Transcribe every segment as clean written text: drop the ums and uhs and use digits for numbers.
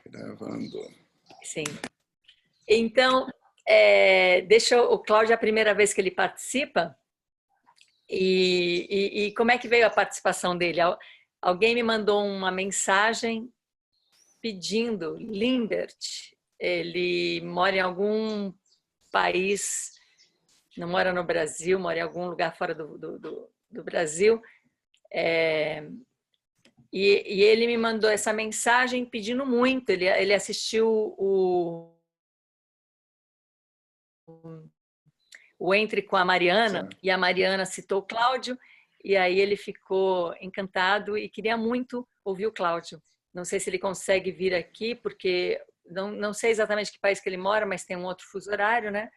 Gravando. Sim. Então, o Cláudio é a primeira vez que ele participa. E como é que veio a participação dele? Alguém me mandou uma mensagem pedindo Limbert. Ele mora em algum país, não mora no Brasil, mora em algum lugar fora do Brasil. E ele me mandou essa mensagem pedindo muito. Ele assistiu o Entre com a Mariana, Certo. E a Mariana citou o Cláudio, e aí ele ficou encantado e queria muito ouvir o Cláudio. Não sei se ele consegue vir aqui, porque não sei exatamente que país que ele mora, mas tem um outro fuso horário, né?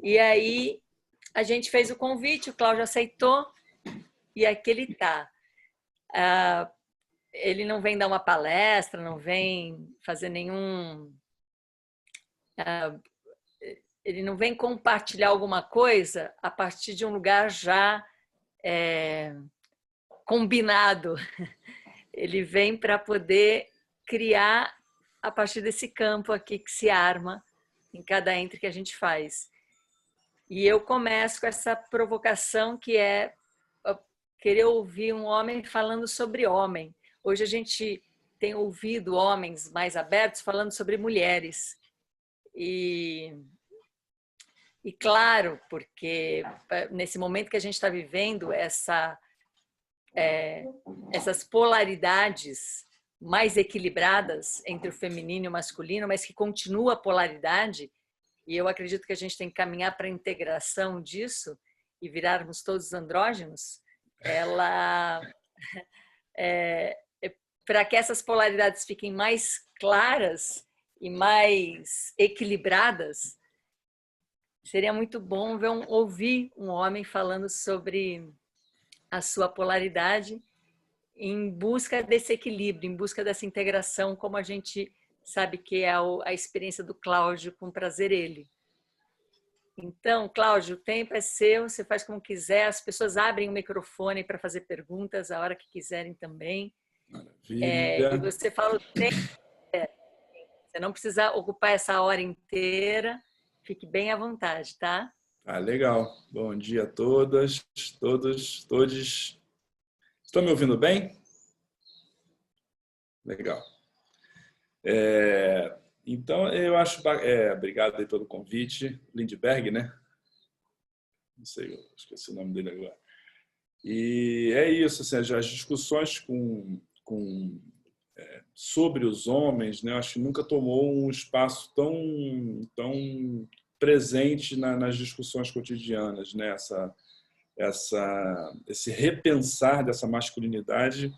E aí a gente fez o convite, o Cláudio aceitou, e aqui ele está. Ele não vem dar uma palestra, não vem fazer nenhum... ele não vem compartilhar alguma coisa a partir de um lugar já combinado. Ele vem para poder criar a partir desse campo aqui que se arma em cada entre que a gente faz. E eu começo com essa provocação que é querer ouvir um homem falando sobre homem. Hoje a gente tem ouvido homens mais abertos falando sobre mulheres. E claro, porque nesse momento que a gente está vivendo, essas polaridades mais equilibradas entre o feminino e o masculino, mas que continua a polaridade, e eu acredito que a gente tem que caminhar para a integração disso e virarmos todos andrógenos, para que essas polaridades fiquem mais claras e mais equilibradas, seria muito bom ouvir um homem falando sobre a sua polaridade em busca desse equilíbrio, em busca dessa integração, como a gente sabe que é a experiência do Cláudio, com prazer ele. Então, Cláudio, o tempo é seu, você faz como quiser, as pessoas abrem o microfone para fazer perguntas a hora que quiserem também. Maravilha. E você fala o tempo, você não precisa ocupar essa hora inteira, fique bem à vontade, tá? Legal. Bom dia a todas, todos, todes. Estão me ouvindo bem? Legal. Então, eu acho... obrigado aí pelo convite. Lindbergh, né? Não sei, eu esqueci o nome dele agora. E é isso, assim, as discussões sobre os homens, né? Eu acho que nunca tomou um espaço tão presente nas discussões cotidianas, né? Esse repensar dessa masculinidade,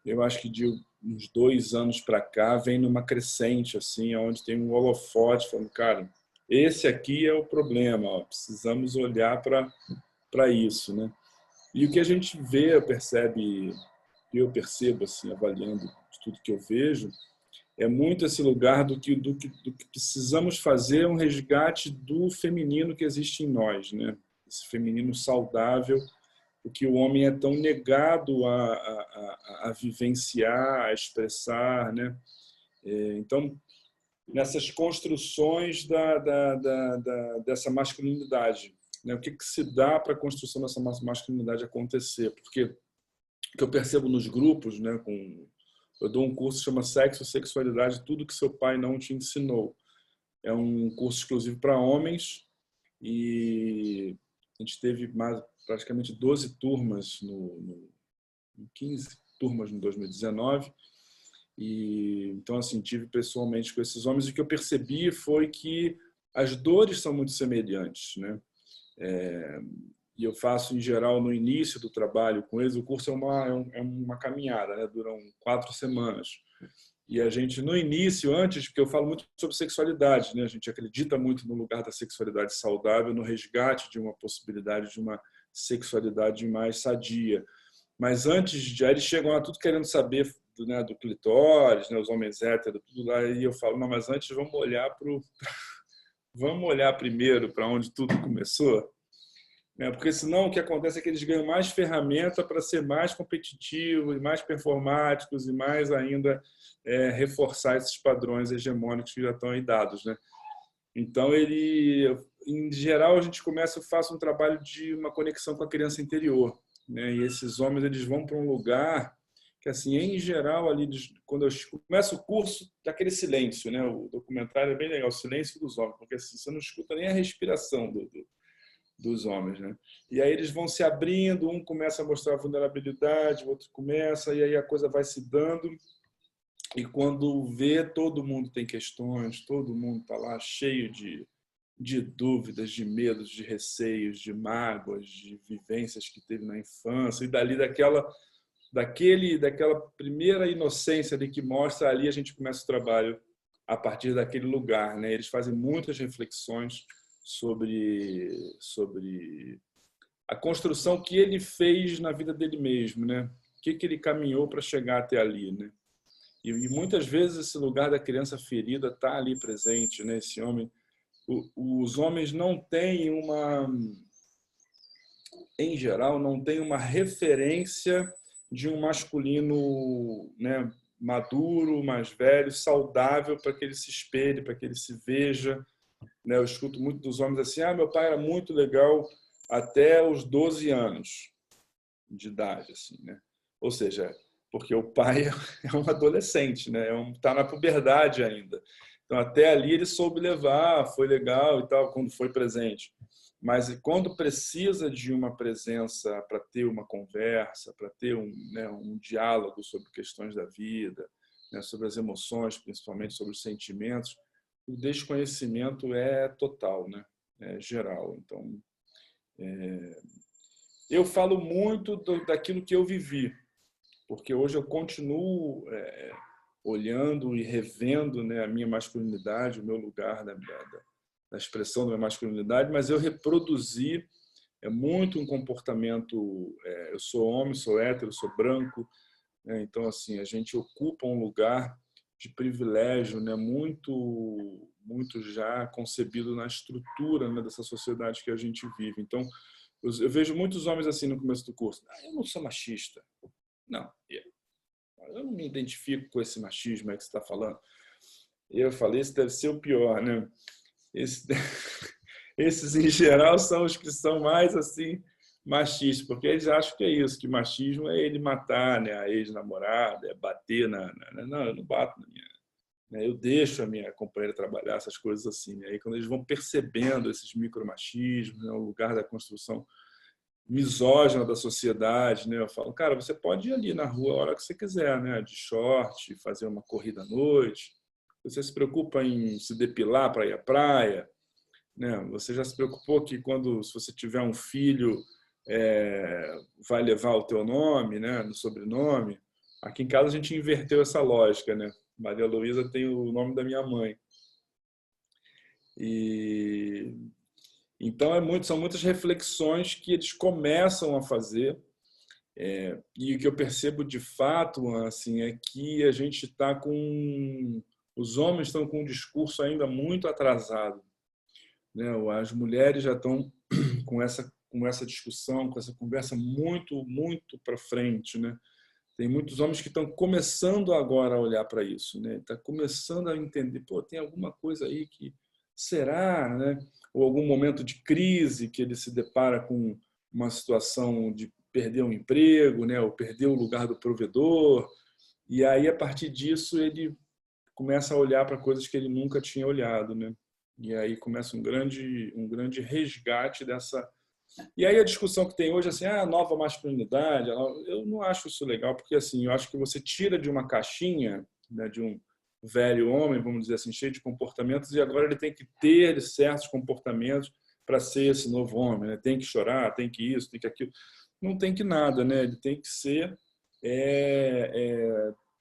eu acho que de uns 2 anos para cá vem numa crescente, assim, onde tem um holofote falando, cara, esse aqui é o problema, ó, precisamos olhar para isso, né? E o que a gente vê, eu percebo, assim, avaliando de tudo que eu vejo, é muito esse lugar do que precisamos fazer, um resgate do feminino que existe em nós, né? Esse feminino saudável, porque o homem é tão negado a vivenciar, a expressar, né? Então, nessas construções dessa masculinidade, né? O que se dá para a construção dessa masculinidade acontecer? Porque o que eu percebo nos grupos, né? Eu dou um curso que chama Sexo, Sexualidade, Tudo que Seu Pai Não Te Ensinou. É um curso exclusivo para homens e a gente teve praticamente 12 turmas, 15 turmas no 2019. Então, assim, tive pessoalmente com esses homens e o que eu percebi foi que as dores são muito semelhantes, né? E eu faço, em geral, no início do trabalho com eles, o curso é uma caminhada, né? Duram 4 semanas. E a gente, no início, antes, porque eu falo muito sobre sexualidade, né? A gente acredita muito no lugar da sexualidade saudável, no resgate de uma possibilidade de uma sexualidade mais sadia. Mas antes, eles chegam lá tudo querendo saber do clitóris, né? Os homens héteros, tudo lá. E eu falo, não, mas antes vamos olhar primeiro para onde tudo começou. né? Porque senão o que acontece é que eles ganham mais ferramenta para ser mais competitivos, mais performáticos e mais ainda reforçar esses padrões hegemônicos que já estão aí dados, né? Então, em geral, a gente começa, eu faço um trabalho de uma conexão com a criança interior, né? E esses homens, eles vão para um lugar que, assim, em geral, ali, quando eu começo o curso, daquele silêncio, né? O documentário é bem legal, o silêncio dos homens, porque assim, você não escuta nem a respiração dos homens, né? E aí eles vão se abrindo, um começa a mostrar a vulnerabilidade, o outro começa, e aí a coisa vai se dando. E quando vê, todo mundo tem questões, todo mundo está lá cheio de dúvidas, de medos, de receios, de mágoas, de vivências que teve na infância. E dali daquela primeira inocência ali que mostra, ali a gente começa o trabalho a partir daquele lugar, né? Eles fazem muitas reflexões sobre a construção que ele fez na vida dele mesmo, né? O que ele caminhou para chegar até ali, né? E muitas vezes esse lugar da criança ferida está ali presente, né? Esse homem, os homens não têm em geral, não têm uma referência de um masculino, né, maduro, mais velho, saudável, para que ele se espelhe, para que ele se veja, né? Eu escuto muito dos homens assim: meu pai era muito legal até os 12 anos de idade, assim, né? Ou seja, porque o pai é um adolescente, né? Tá na puberdade ainda. Então, até ali ele soube levar, foi legal e tal, quando foi presente. Mas quando precisa de uma presença para ter uma conversa, para ter um diálogo sobre questões da vida, né, sobre as emoções, principalmente sobre os sentimentos, o desconhecimento é total, né? É geral. Então, eu falo muito daquilo que eu vivi, porque hoje eu continuo olhando e revendo, né, a minha masculinidade, o meu lugar da expressão da minha masculinidade, mas eu reproduzi muito um comportamento. Eu sou homem, sou hétero, sou branco, né? Então assim a gente ocupa um lugar de privilégio, né, muito já concebido na estrutura, né, dessa sociedade que a gente vive. Então eu vejo muitos homens assim no começo do curso: eu não sou machista, não, eu não me identifico com esse machismo aí que você está falando. E eu falei: esse deve ser o pior, né? Esse, esses, em geral, são os que são mais assim machistas, porque eles acham que é isso, que machismo é ele matar, né, a ex-namorada, é bater Não, eu não bato na minha... Né, eu deixo a minha companheira trabalhar, essas coisas assim. Né? Aí, quando eles vão percebendo esses micromachismos, né, o lugar da construção misógina da sociedade, né? Eu falo: cara, você pode ir ali na rua a hora que você quiser, né? De short, fazer uma corrida à noite. Você se preocupa em se depilar para ir à praia, né? Você já se preocupou que se você tiver um filho, vai levar o teu nome, né? No sobrenome? Aqui em casa a gente inverteu essa lógica, né? Maria Luísa tem o nome da minha mãe. E então são muitas reflexões que eles começam a fazer. E o que eu percebo de fato, assim, é que a gente está com... Os homens estão com um discurso ainda muito atrasado, né? As mulheres já estão com essa discussão, com essa conversa muito para frente, né? Tem muitos homens que estão começando agora a olhar para isso, né? Está começando a entender: pô, tem alguma coisa aí que será, né? Ou algum momento de crise que ele se depara com uma situação de perder um emprego, né? Ou perder o lugar do provedor. E aí, a partir disso, ele começa a olhar para coisas que ele nunca tinha olhado, né? E aí começa um grande resgate dessa... E aí a discussão que tem hoje, assim, a nova masculinidade, eu não acho isso legal, porque assim, eu acho que você tira de uma caixinha, né, de um velho homem, vamos dizer assim, cheio de comportamentos, e agora ele tem que ter certos comportamentos para ser esse novo homem, né? Tem que chorar, tem que isso, tem que aquilo. Não tem que nada, né? Ele tem que ser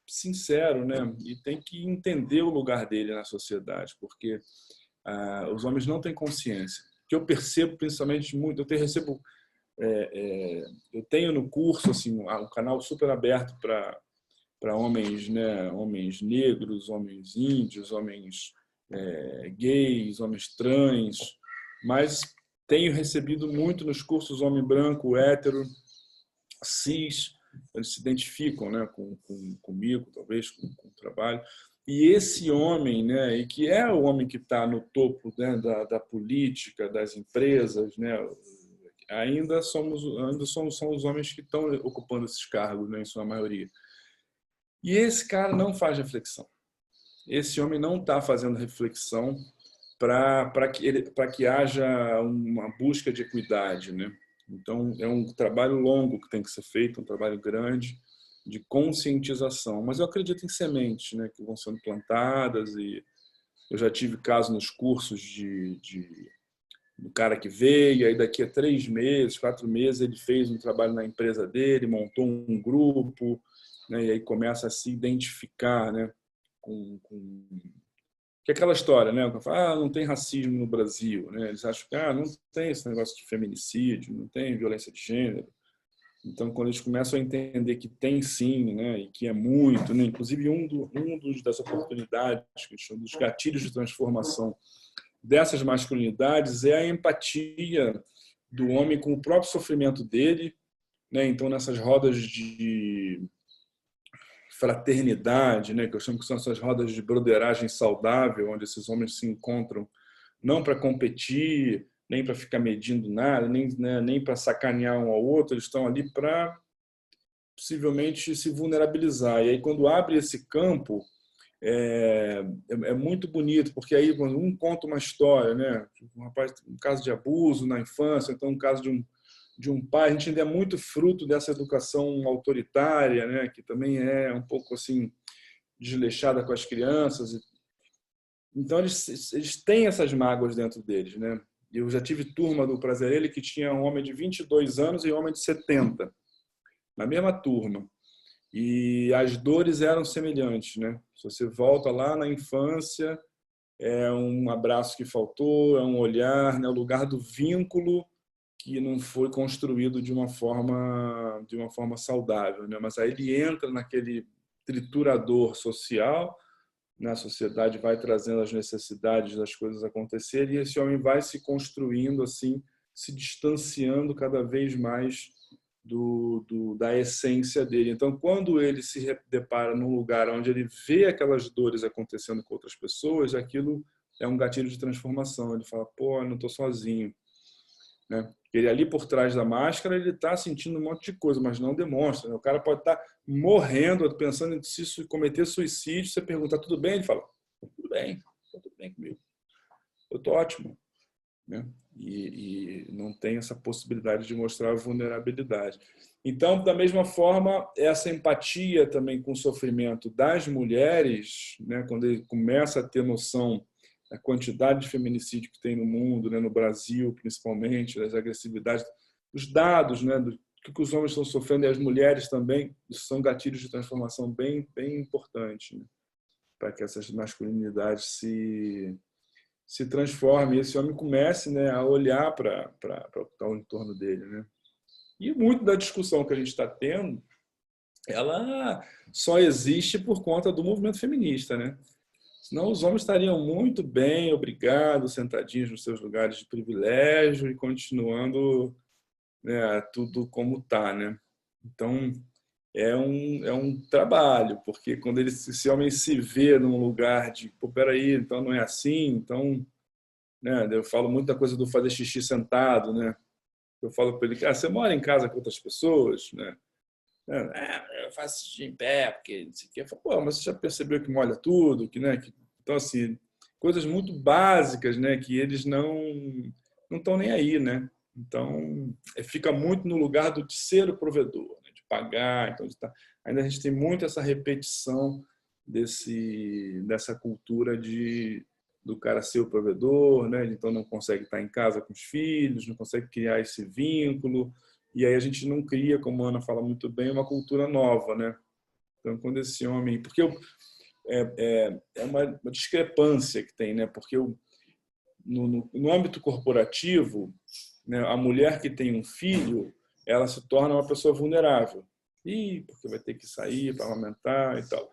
sincero, né? E tem que entender o lugar dele na sociedade, porque os homens não têm consciência. Que eu percebo principalmente muito, eu tenho no curso assim um canal super aberto para homens, né? Homens negros, homens índios, homens gays, homens trans, mas tenho recebido muito nos cursos homem branco, hétero, cis, eles se identificam, né, comigo, talvez, com o trabalho. E esse homem, né, e que é o homem que está no topo, né, da política, das empresas, né, ainda são os homens que estão ocupando esses cargos, né, em sua maioria. E esse cara não faz reflexão. Esse homem não está fazendo reflexão para que haja uma busca de equidade, né? Então, é um trabalho longo que tem que ser feito, um trabalho grande de conscientização. Mas eu acredito em sementes, né, que vão sendo plantadas, e eu já tive caso nos cursos do cara que veio, aí daqui a 3 meses, 4 meses, ele fez um trabalho na empresa dele, montou um grupo, né, e aí começa a se identificar, né, com que é aquela história, né? Não tem racismo no Brasil, né? Eles acham que não tem esse negócio de feminicídio, não tem violência de gênero. Então, quando eles começam a entender que tem sim, né? E que é muito, né? Inclusive das oportunidades, dos gatilhos de transformação dessas masculinidades é a empatia do homem com o próprio sofrimento dele, né? Então, nessas rodas de fraternidade, né, que eu chamo que são essas rodas de broderagem saudável, onde esses homens se encontram não para competir, nem para ficar medindo nada, nem para sacanear um ao outro, eles estão ali para possivelmente se vulnerabilizar. E aí, quando abre esse campo, é muito bonito, porque aí um conta uma história, né? Um rapaz, um caso de abuso na infância, então um caso de um pai, a gente ainda é muito fruto dessa educação autoritária, né, que também é um pouco assim desleixada com as crianças. Então eles têm essas mágoas dentro deles, né? Eu já tive turma do Prazerelli que tinha um homem de 22 anos e um homem de 70 na mesma turma. E as dores eram semelhantes, né? Se você volta lá na infância, é um abraço que faltou, é um olhar, né, o lugar do vínculo que não foi construído de uma forma saudável, né? Mas aí ele entra naquele triturador social, né? A sociedade vai trazendo as necessidades das coisas acontecerem, e esse homem vai se construindo assim, se distanciando cada vez mais da essência dele. Então, quando ele se depara num lugar onde ele vê aquelas dores acontecendo com outras pessoas, aquilo é um gatilho de transformação. Ele fala, pô, eu não estou sozinho, né? Ele ali por trás da máscara, ele está sentindo um monte de coisa, mas não demonstra, né? O cara pode estar morrendo, pensando em se cometer suicídio, você pergunta, tudo bem? Ele fala, tudo bem comigo, eu estou ótimo, né? E não tem essa possibilidade de mostrar vulnerabilidade. Então, da mesma forma, essa empatia também com o sofrimento das mulheres, né? Quando ele começa a ter noção a quantidade de feminicídio que tem no mundo, né, no Brasil principalmente, das agressividades, os dados, né, do que os homens estão sofrendo e as mulheres também, isso são gatilhos de transformação bem importantes, né, para que essas masculinidades se transformem e esse homem comece, né, a olhar para o que está ao entorno dele, né. E muito da discussão que a gente está tendo, ela só existe por conta do movimento feminista, né? Senão os homens estariam muito bem, obrigados, sentadinhos nos seus lugares de privilégio e continuando, né, tudo como está, né? Então, é um trabalho, porque quando esse homem se vê num lugar de, pô, peraí, então não é assim, então, né, eu falo muito da coisa do fazer xixi sentado, né? Eu falo para ele, cara, você mora em casa com outras pessoas, né? Eu faço xixi em pé, porque não sei o quê. Eu falo, pô, mas você já percebeu que molha tudo, que, né? Então, assim, coisas muito básicas, né? Que eles não estão nem aí, né? Então, fica muito no lugar de ser o provedor, né? De pagar. Então, ainda a gente tem muito essa repetição dessa cultura do cara ser o provedor, né? Então não consegue estar em casa com os filhos, não consegue criar esse vínculo, e aí a gente não cria, como a Ana fala muito bem, uma cultura nova, né? Então quando esse homem, porque é uma discrepância que tem, né? Porque no âmbito corporativo, né, a mulher que tem um filho, ela se torna uma pessoa vulnerável, porque vai ter que sair para amamentar e tal.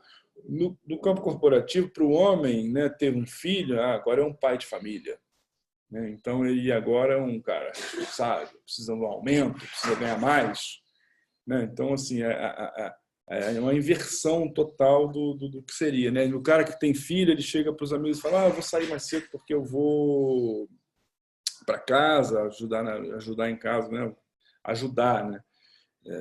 No campo corporativo, para o homem, né, ter um filho, agora é um pai de família. né? Então ele agora é um cara responsável, precisa de um aumento, precisa ganhar mais, né? Então assim é uma inversão total do que seria, né? O cara que tem filho, ele chega para os amigos e fala: eu vou sair mais cedo porque eu vou para casa ajudar em casa, né? Ajudar, né?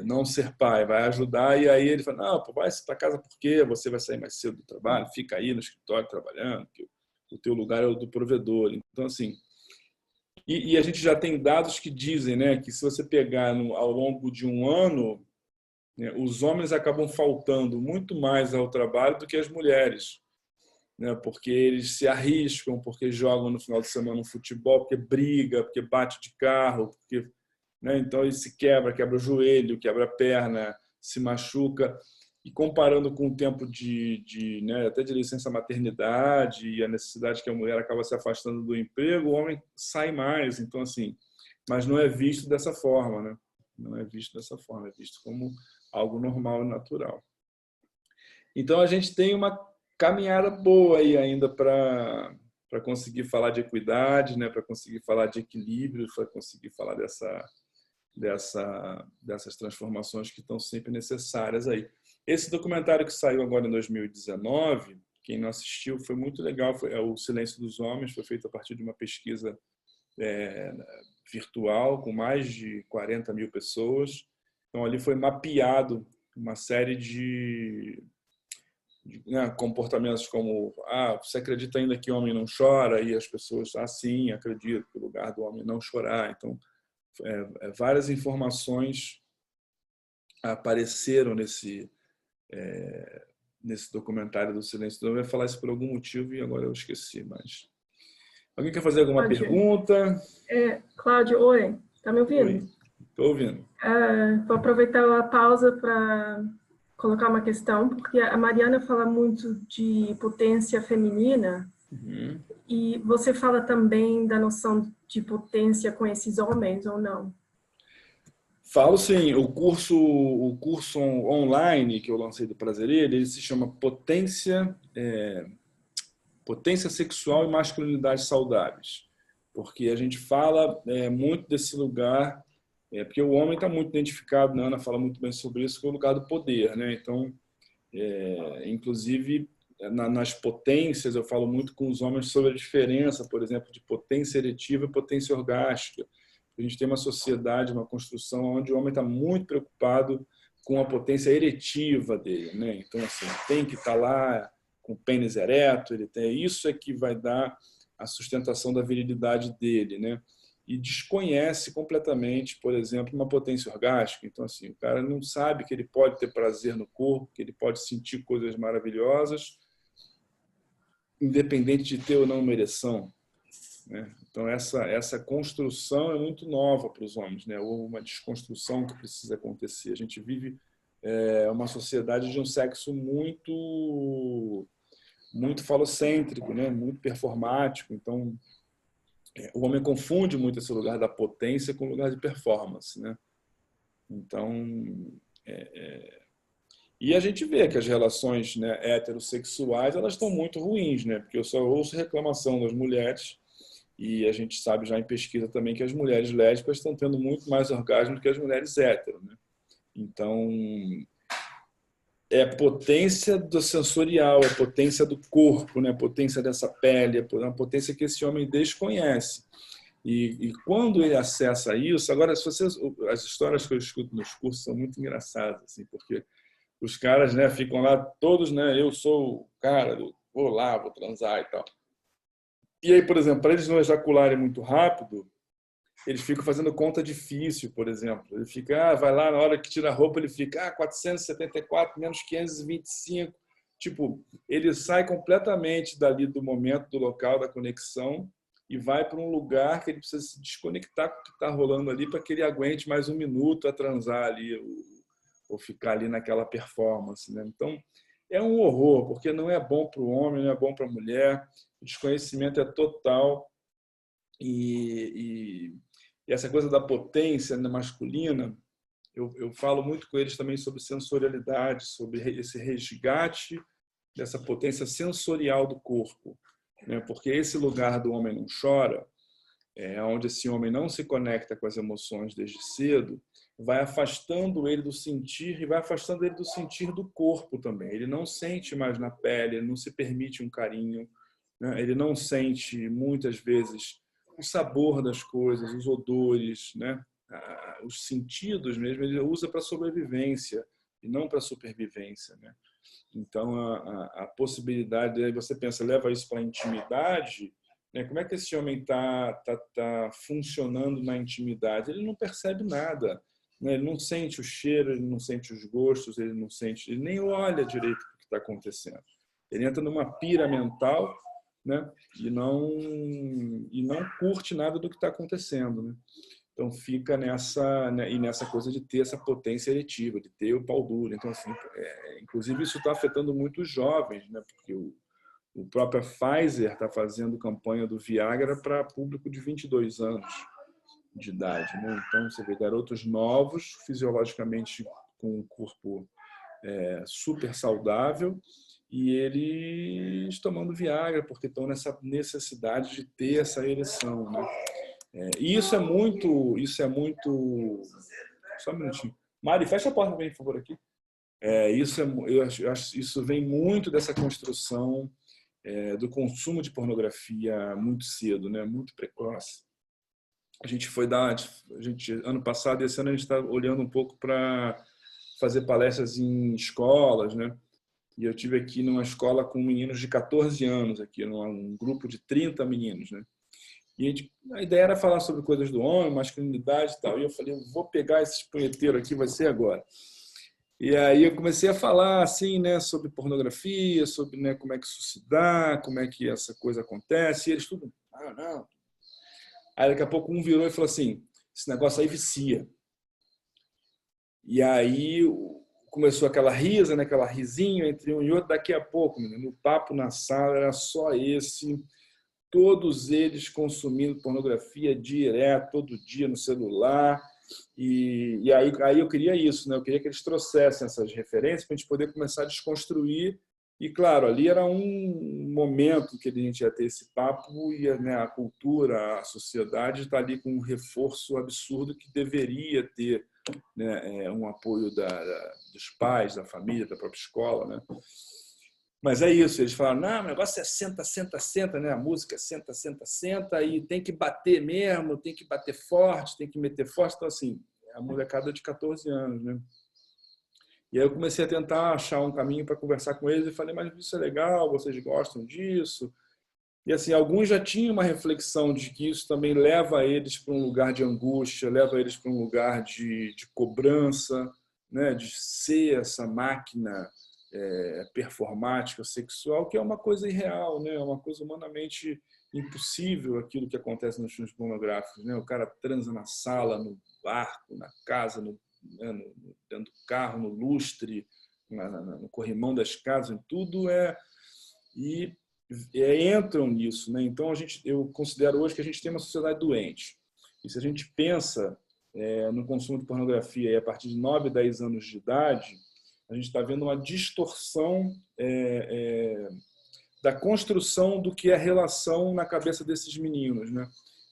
Não ser pai, vai ajudar, e aí ele fala: não, pô, vai para casa por quê? Você vai sair mais cedo do trabalho, fica aí no escritório trabalhando, que o teu lugar é o do provedor. Então, assim, e a gente já tem dados que dizem, né, que se você pegar ao longo de um ano, né, os homens acabam faltando muito mais ao trabalho do que as mulheres, né, porque eles se arriscam, porque jogam no final de semana um futebol, porque briga, porque bate de carro, porque, né, então ele se quebra o joelho, quebra a perna, se machuca. E comparando com o tempo né, até de licença maternidade e a necessidade que a mulher acaba se afastando do emprego, o homem sai mais. Então, assim, mas não é visto dessa forma, né? Não é visto dessa forma, é visto como algo normal e natural. Então, a gente tem uma caminhada boa aí ainda para conseguir falar de equidade, né? Para conseguir falar de equilíbrio, para conseguir falar dessas transformações que estão sempre necessárias aí. Esse documentário que saiu agora em 2019, quem não assistiu, foi muito legal, é O Silêncio dos Homens, foi feito a partir de uma pesquisa virtual com mais de 40 mil pessoas. Então, ali foi mapeado uma série de né, comportamentos como: você acredita ainda que o homem não chora? E as pessoas: sim, acredito que o lugar do homem é não chorar. Então, várias informações apareceram nesse documentário do Silêncio do Homem. Eu ia falar isso por algum motivo e agora eu esqueci. Mas alguém quer fazer alguma pergunta? Cláudio, oi, tá me ouvindo? Oi, estou ouvindo. Vou aproveitar a pausa para colocar uma questão, porque a Mariana fala muito de potência feminina. Uhum. E você fala também da noção de potência com esses homens, ou não? Falo sim. O curso online que eu lancei do Prazerilha, ele se chama Potência Sexual e Masculinidades Saudáveis. Porque a gente fala muito desse lugar, porque o homem está muito identificado, né? A Ana fala muito bem sobre isso, que é o lugar do poder, né? Então, inclusive, nas potências, eu falo muito com os homens sobre a diferença, por exemplo, de potência eretiva e potência orgástica. A gente tem uma sociedade, uma construção onde o homem está muito preocupado com a potência eretiva dele, né? Então, assim, tem que estar lá com o pênis ereto, isso é que vai dar a sustentação da virilidade dele, né? E desconhece completamente, por exemplo, uma potência orgástica. Então, assim, o cara não sabe que ele pode ter prazer no corpo, que ele pode sentir coisas maravilhosas, independente de ter ou não uma ereção, né? Então, essa construção é muito nova para os homens, né? Ou uma desconstrução que precisa acontecer. A gente vive uma sociedade de um sexo muito falocêntrico, né? Muito performático. Então, o homem confunde muito esse lugar da potência com o lugar de performance, né? Então, e a gente vê que as relações, né, heterossexuais, elas estão muito ruins, né? Porque eu só ouço reclamação das mulheres e a gente sabe já em pesquisa também que as mulheres lésbicas estão tendo muito mais orgasmo do que as mulheres hétero, né? Então, é potência do sensorial, é potência do corpo, né? Potência dessa pele, é uma potência que esse homem desconhece. E quando ele acessa isso, agora, as histórias que eu escuto nos cursos são muito engraçadas, assim, porque os caras, né, ficam lá todos, né, eu sou o cara, vou lá, vou transar e tal. E aí, por exemplo, para eles não ejacularem muito rápido, eles ficam fazendo conta difícil, por exemplo. Ele fica, vai lá, na hora que tira a roupa, ele fica, 474 menos 525. Tipo, ele sai completamente dali do momento, do local, da conexão, e vai para um lugar que ele precisa se desconectar com o que está rolando ali para que ele aguente mais 1 minuto a transar ali, ou ficar ali naquela performance, né? Então, é um horror, porque não é bom para o homem, não é bom para a mulher, o desconhecimento é total. E essa coisa da potência, né, masculina, eu falo muito com eles também sobre sensorialidade, sobre esse resgate dessa potência sensorial do corpo, né? Porque esse lugar do homem não chora, onde esse homem não se conecta com as emoções desde cedo, vai afastando ele do sentir e vai afastando ele do sentir do corpo também. Ele não sente mais na pele, ele não se permite um carinho, né? Ele não sente, muitas vezes, o sabor das coisas, os odores, né? Os sentidos mesmo, ele usa para sobrevivência e não para supervivência, né? Então, a possibilidade, aí você pensa, leva isso para a intimidade, né? Como é que esse homem tá funcionando na intimidade? Ele não percebe nada, né? Ele não sente o cheiro, ele não sente os gostos, ele não sente, ele nem olha direito o que está acontecendo. Ele entra numa pira mental, né? E não curte nada do que está acontecendo, né? Então fica nessa, né, e nessa coisa de ter essa potência eretiva, de ter o pau duro. Então, assim, inclusive isso está afetando muito os jovens, né? Porque o próprio Pfizer está fazendo campanha do Viagra para público de 22 anos de idade, né? Então você vê garotos novos, fisiologicamente com um corpo super saudável, e eles tomando Viagra porque estão nessa necessidade de ter essa ereção, né? E isso é muito... Só um minutinho. Mari, fecha a porta bem, por favor, aqui. Eu acho isso vem muito dessa construção do consumo de pornografia muito cedo, né? Muito precoce. A gente ano passado e esse ano a gente está olhando um pouco para fazer palestras em escolas, né? E eu tive aqui numa escola com meninos de 14 anos, aqui, num grupo de 30 meninos, né? E a ideia era falar sobre coisas do homem, masculinidade e tal. E eu falei, eu vou pegar esses punheteiros aqui, vai ser agora. E aí eu comecei a falar assim, né, sobre pornografia, sobre, né, como é que isso se dá, como é que essa coisa acontece. E eles tudo, não. Aí daqui a pouco um virou e falou assim, esse negócio aí vicia. E aí começou aquela risa, né, aquela risinha entre um e outro. Daqui a pouco, menino, o papo na sala era só esse... Todos eles consumindo pornografia direto, todo dia no celular. E aí eu queria isso, né? Eu queria que eles trouxessem essas referências para a gente poder começar a desconstruir. E, claro, ali era um momento que a gente ia ter esse papo e, né, a cultura, a sociedade está ali com um reforço absurdo que deveria ter, né, um apoio dos pais, da família, da própria escola, né? Mas é isso, eles falaram, não, o negócio é senta, senta, senta, né? A música é senta, senta, senta, e tem que bater mesmo, tem que bater forte, tem que meter forte. Então, assim, a molecada de 14 anos, né? E aí eu comecei a tentar achar um caminho para conversar com eles e falei, mas isso é legal, vocês gostam disso? E assim, alguns já tinham uma reflexão de que isso também leva eles para um lugar de angústia, leva eles para um lugar de cobrança, né? De ser essa máquina performática, sexual, que é uma coisa irreal, né? É uma coisa humanamente impossível aquilo que acontece nos filmes pornográficos, né? O cara transa na sala, no barco, na casa, dentro do carro, no lustre, no corrimão das casas, tudo entram nisso, né? Então eu considero hoje que a gente tem uma sociedade doente. E se a gente pensa no consumo de pornografia e a partir de 9, 10 anos de idade, a gente está vendo uma distorção da construção do que é a relação na cabeça desses meninos, né?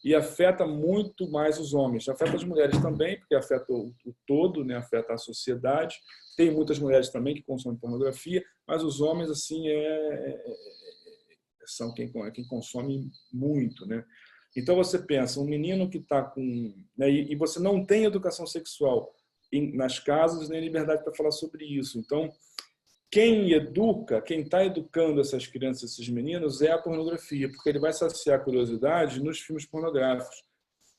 E afeta muito mais os homens. Afeta as mulheres também, porque afeta o todo, né? Afeta a sociedade. Tem muitas mulheres também que consomem pornografia, mas os homens assim são quem consome muito, né? Então você pensa, um menino que está com... né? E você não tem educação sexual nas casas, nem liberdade para falar sobre isso. Então, quem educa, quem está educando essas crianças, esses meninos, é a pornografia, porque ele vai saciar a curiosidade nos filmes pornográficos,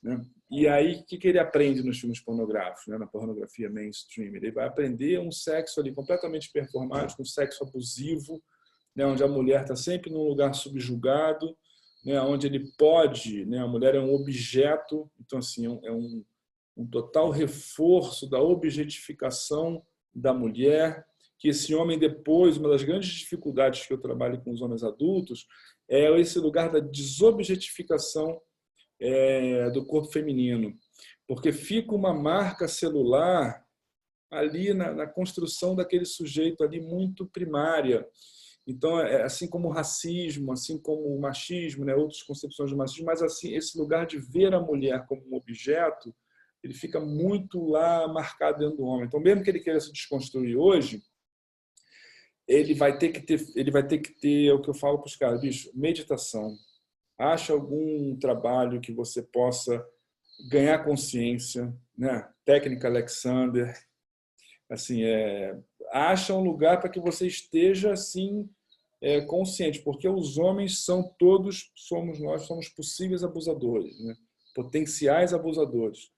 né? E aí, o que ele aprende nos filmes pornográficos, né? Na pornografia mainstream? Ele vai aprender um sexo ali completamente performático, um sexo abusivo, né? Onde a mulher está sempre num lugar subjugado, né? Onde ele pode, né? A mulher é um objeto, então assim, é um total reforço da objetificação da mulher, que esse homem depois, uma das grandes dificuldades que eu trabalho com os homens adultos, é esse lugar da desobjetificação do corpo feminino, porque fica uma marca celular ali na construção daquele sujeito ali muito primária, Então, assim como o racismo, assim como o machismo, né, outras concepções do machismo, mas assim, esse lugar de ver a mulher como um objeto, ele fica muito lá marcado dentro do homem. Então, mesmo que ele queira se desconstruir hoje, ele vai ter que ter, é o que eu falo para os caras, bicho, meditação. Acha algum trabalho que você possa ganhar consciência, né? Técnica Alexander, assim, acha um lugar para que você esteja assim consciente, porque os homens somos possíveis abusadores, né? Potenciais abusadores,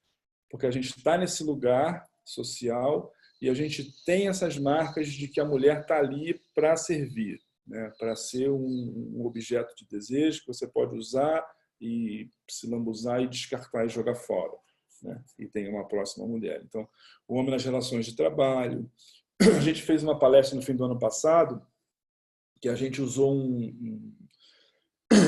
porque a gente está nesse lugar social e a gente tem essas marcas de que a mulher está ali para servir, né? Para ser um objeto de desejo que você pode usar e se lambuzar e descartar e jogar fora, né? E tem uma próxima mulher. Então, o homem nas relações de trabalho. A gente fez uma palestra no fim do ano passado que a gente usou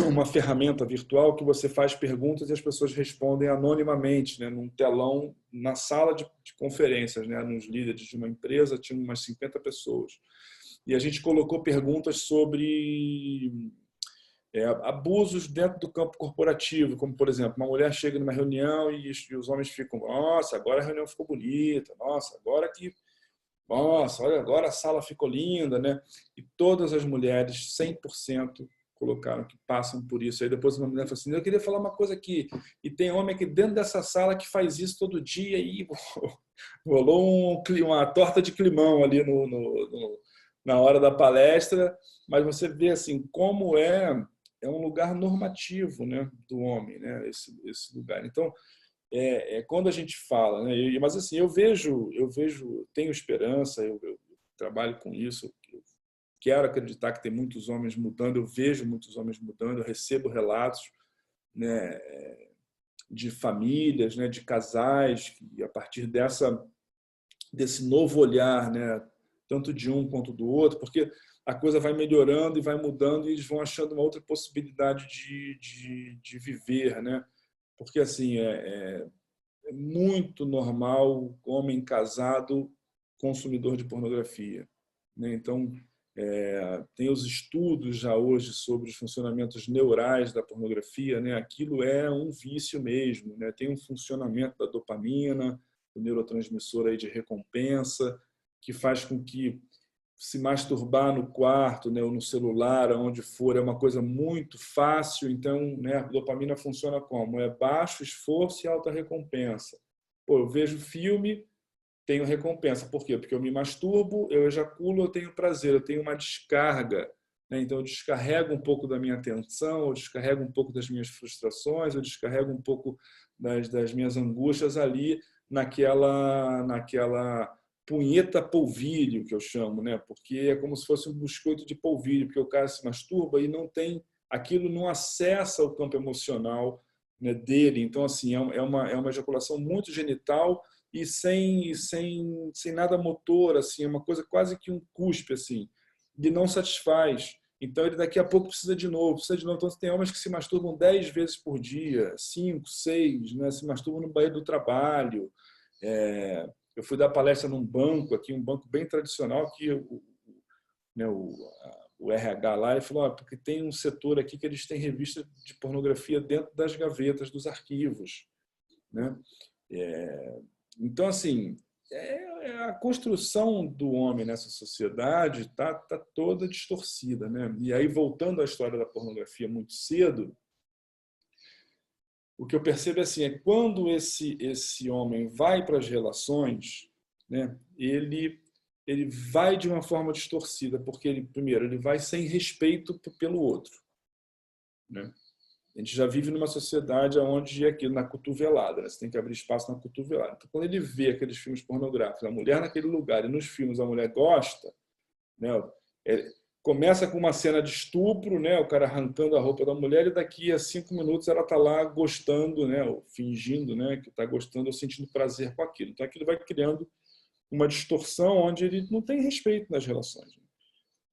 uma ferramenta virtual que você faz perguntas e as pessoas respondem anonimamente, né, num telão na sala de conferências, né, nos líderes de uma empresa, tinha umas 50 pessoas. E a gente colocou perguntas sobre abusos dentro do campo corporativo, como, por exemplo, uma mulher chega numa reunião e os homens ficam, nossa, agora a reunião ficou bonita, nossa, nossa, olha, agora a sala ficou linda, né? E todas as mulheres, 100%, colocaram que passam por isso. Aí depois uma mulher falou assim, eu queria falar uma coisa aqui, e tem homem aqui dentro dessa sala que faz isso todo dia, e rolou uma torta de climão ali na hora da palestra, mas você vê assim, como é um lugar normativo, né, do homem, né, esse lugar. Então, quando a gente fala, né? Mas assim, eu vejo, tenho esperança, eu trabalho com isso, eu quero acreditar que tem muitos homens mudando, eu vejo muitos homens mudando, eu recebo relatos, né, de famílias, né, de casais, que a partir desse novo olhar, né, tanto de um quanto do outro, porque a coisa vai melhorando e vai mudando e eles vão achando uma outra possibilidade de viver, né? Porque assim, é muito normal homem casado consumidor de pornografia, né? Então, tem os estudos já hoje sobre os funcionamentos neurais da pornografia, né? Aquilo é um vício mesmo, né? Tem um funcionamento da dopamina, do neurotransmissor aí de recompensa, que faz com que se masturbar no quarto, né, ou no celular, onde for, é uma coisa muito fácil. Então, né, a dopamina funciona como? É baixo esforço e alta recompensa. Pô, eu vejo filme, tenho recompensa. Por quê? Porque eu me masturbo, eu ejaculo, eu tenho prazer, eu tenho uma descarga, né? Então, eu descarrego um pouco da minha atenção, eu descarrego um pouco das minhas frustrações, eu descarrego um pouco das minhas angústias ali naquela punheta polvilho, que eu chamo, né? Porque é como se fosse um biscoito de polvilho, porque o cara se masturba e aquilo não acessa o campo emocional, né, dele. Então, assim, é uma ejaculação muito genital e sem nada motor, assim, é uma coisa quase que um cuspe, assim, e não satisfaz. Então, ele daqui a pouco precisa de novo. Então, tem homens que se masturbam 10 vezes por dia, 5, 6, né? Se masturbam no banheiro do trabalho. Eu fui dar palestra num banco aqui, um banco bem tradicional, que o RH lá, ele falou, porque tem um setor aqui que eles têm revista de pornografia dentro das gavetas dos arquivos, né? Então, assim, a construção do homem nessa sociedade está toda distorcida, né? E aí, voltando à história da pornografia muito cedo, o que eu percebo assim, quando esse homem vai para as relações, né, ele vai de uma forma distorcida, porque primeiro, ele vai sem respeito pelo outro, né? A gente já vive numa sociedade onde é aquilo na cotovelada, né? Você tem que abrir espaço na cotovelada. Então, quando ele vê aqueles filmes pornográficos, a mulher naquele lugar, e nos filmes a mulher gosta, né, começa com uma cena de estupro, né, o cara arrancando a roupa da mulher, e daqui a 5 minutos ela está lá gostando, né, ou fingindo, né, que está gostando ou sentindo prazer com aquilo. Então aquilo vai criando uma distorção onde ele não tem respeito nas relações.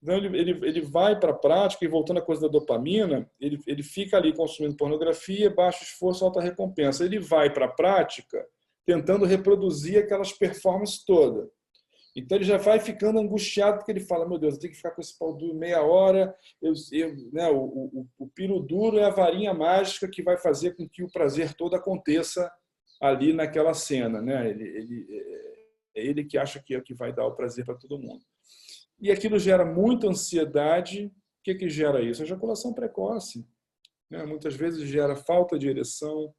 Então ele vai para a prática, e voltando à coisa da dopamina, ele fica ali consumindo pornografia, baixo esforço, alta recompensa. Ele vai para a prática tentando reproduzir aquelas performances todas. Então ele já vai ficando angustiado porque ele fala, meu Deus, eu tenho que ficar com esse pau duro meia hora, né, o piro duro é a varinha mágica que vai fazer com que o prazer todo aconteça ali naquela cena, né? É ele que acha que é o que vai dar o prazer para todo mundo. E aquilo gera muita ansiedade. O que gera isso? A ejaculação precoce, né? Muitas vezes gera falta de ereção,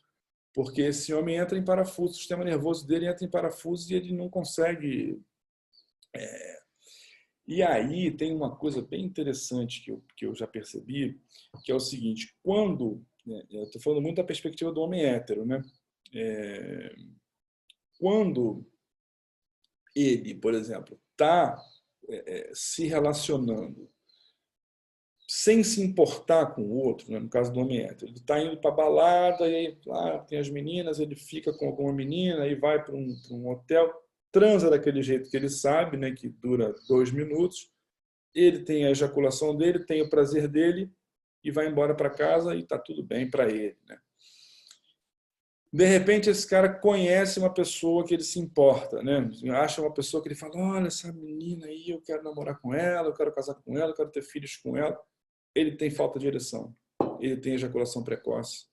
porque esse homem entra em parafuso, o sistema nervoso dele entra em parafuso e ele não consegue. E aí tem uma coisa bem interessante que eu já percebi, que é o seguinte: quando, né, eu estou falando muito da perspectiva do homem hétero, né? Quando ele, por exemplo, está se relacionando sem se importar com o outro, né? No caso do homem hétero, ele está indo para a balada, e aí tem as meninas, ele fica com alguma menina, aí vai para um hotel, transa daquele jeito que ele sabe, né? Que dura 2 minutos, ele tem a ejaculação dele, tem o prazer dele, e vai embora para casa e está tudo bem para ele, né? De repente, esse cara conhece uma pessoa que ele se importa, né? Acha uma pessoa que ele fala, olha, essa menina aí, eu quero namorar com ela, eu quero casar com ela, eu quero ter filhos com ela. Ele tem falta de ereção, ele tem ejaculação precoce.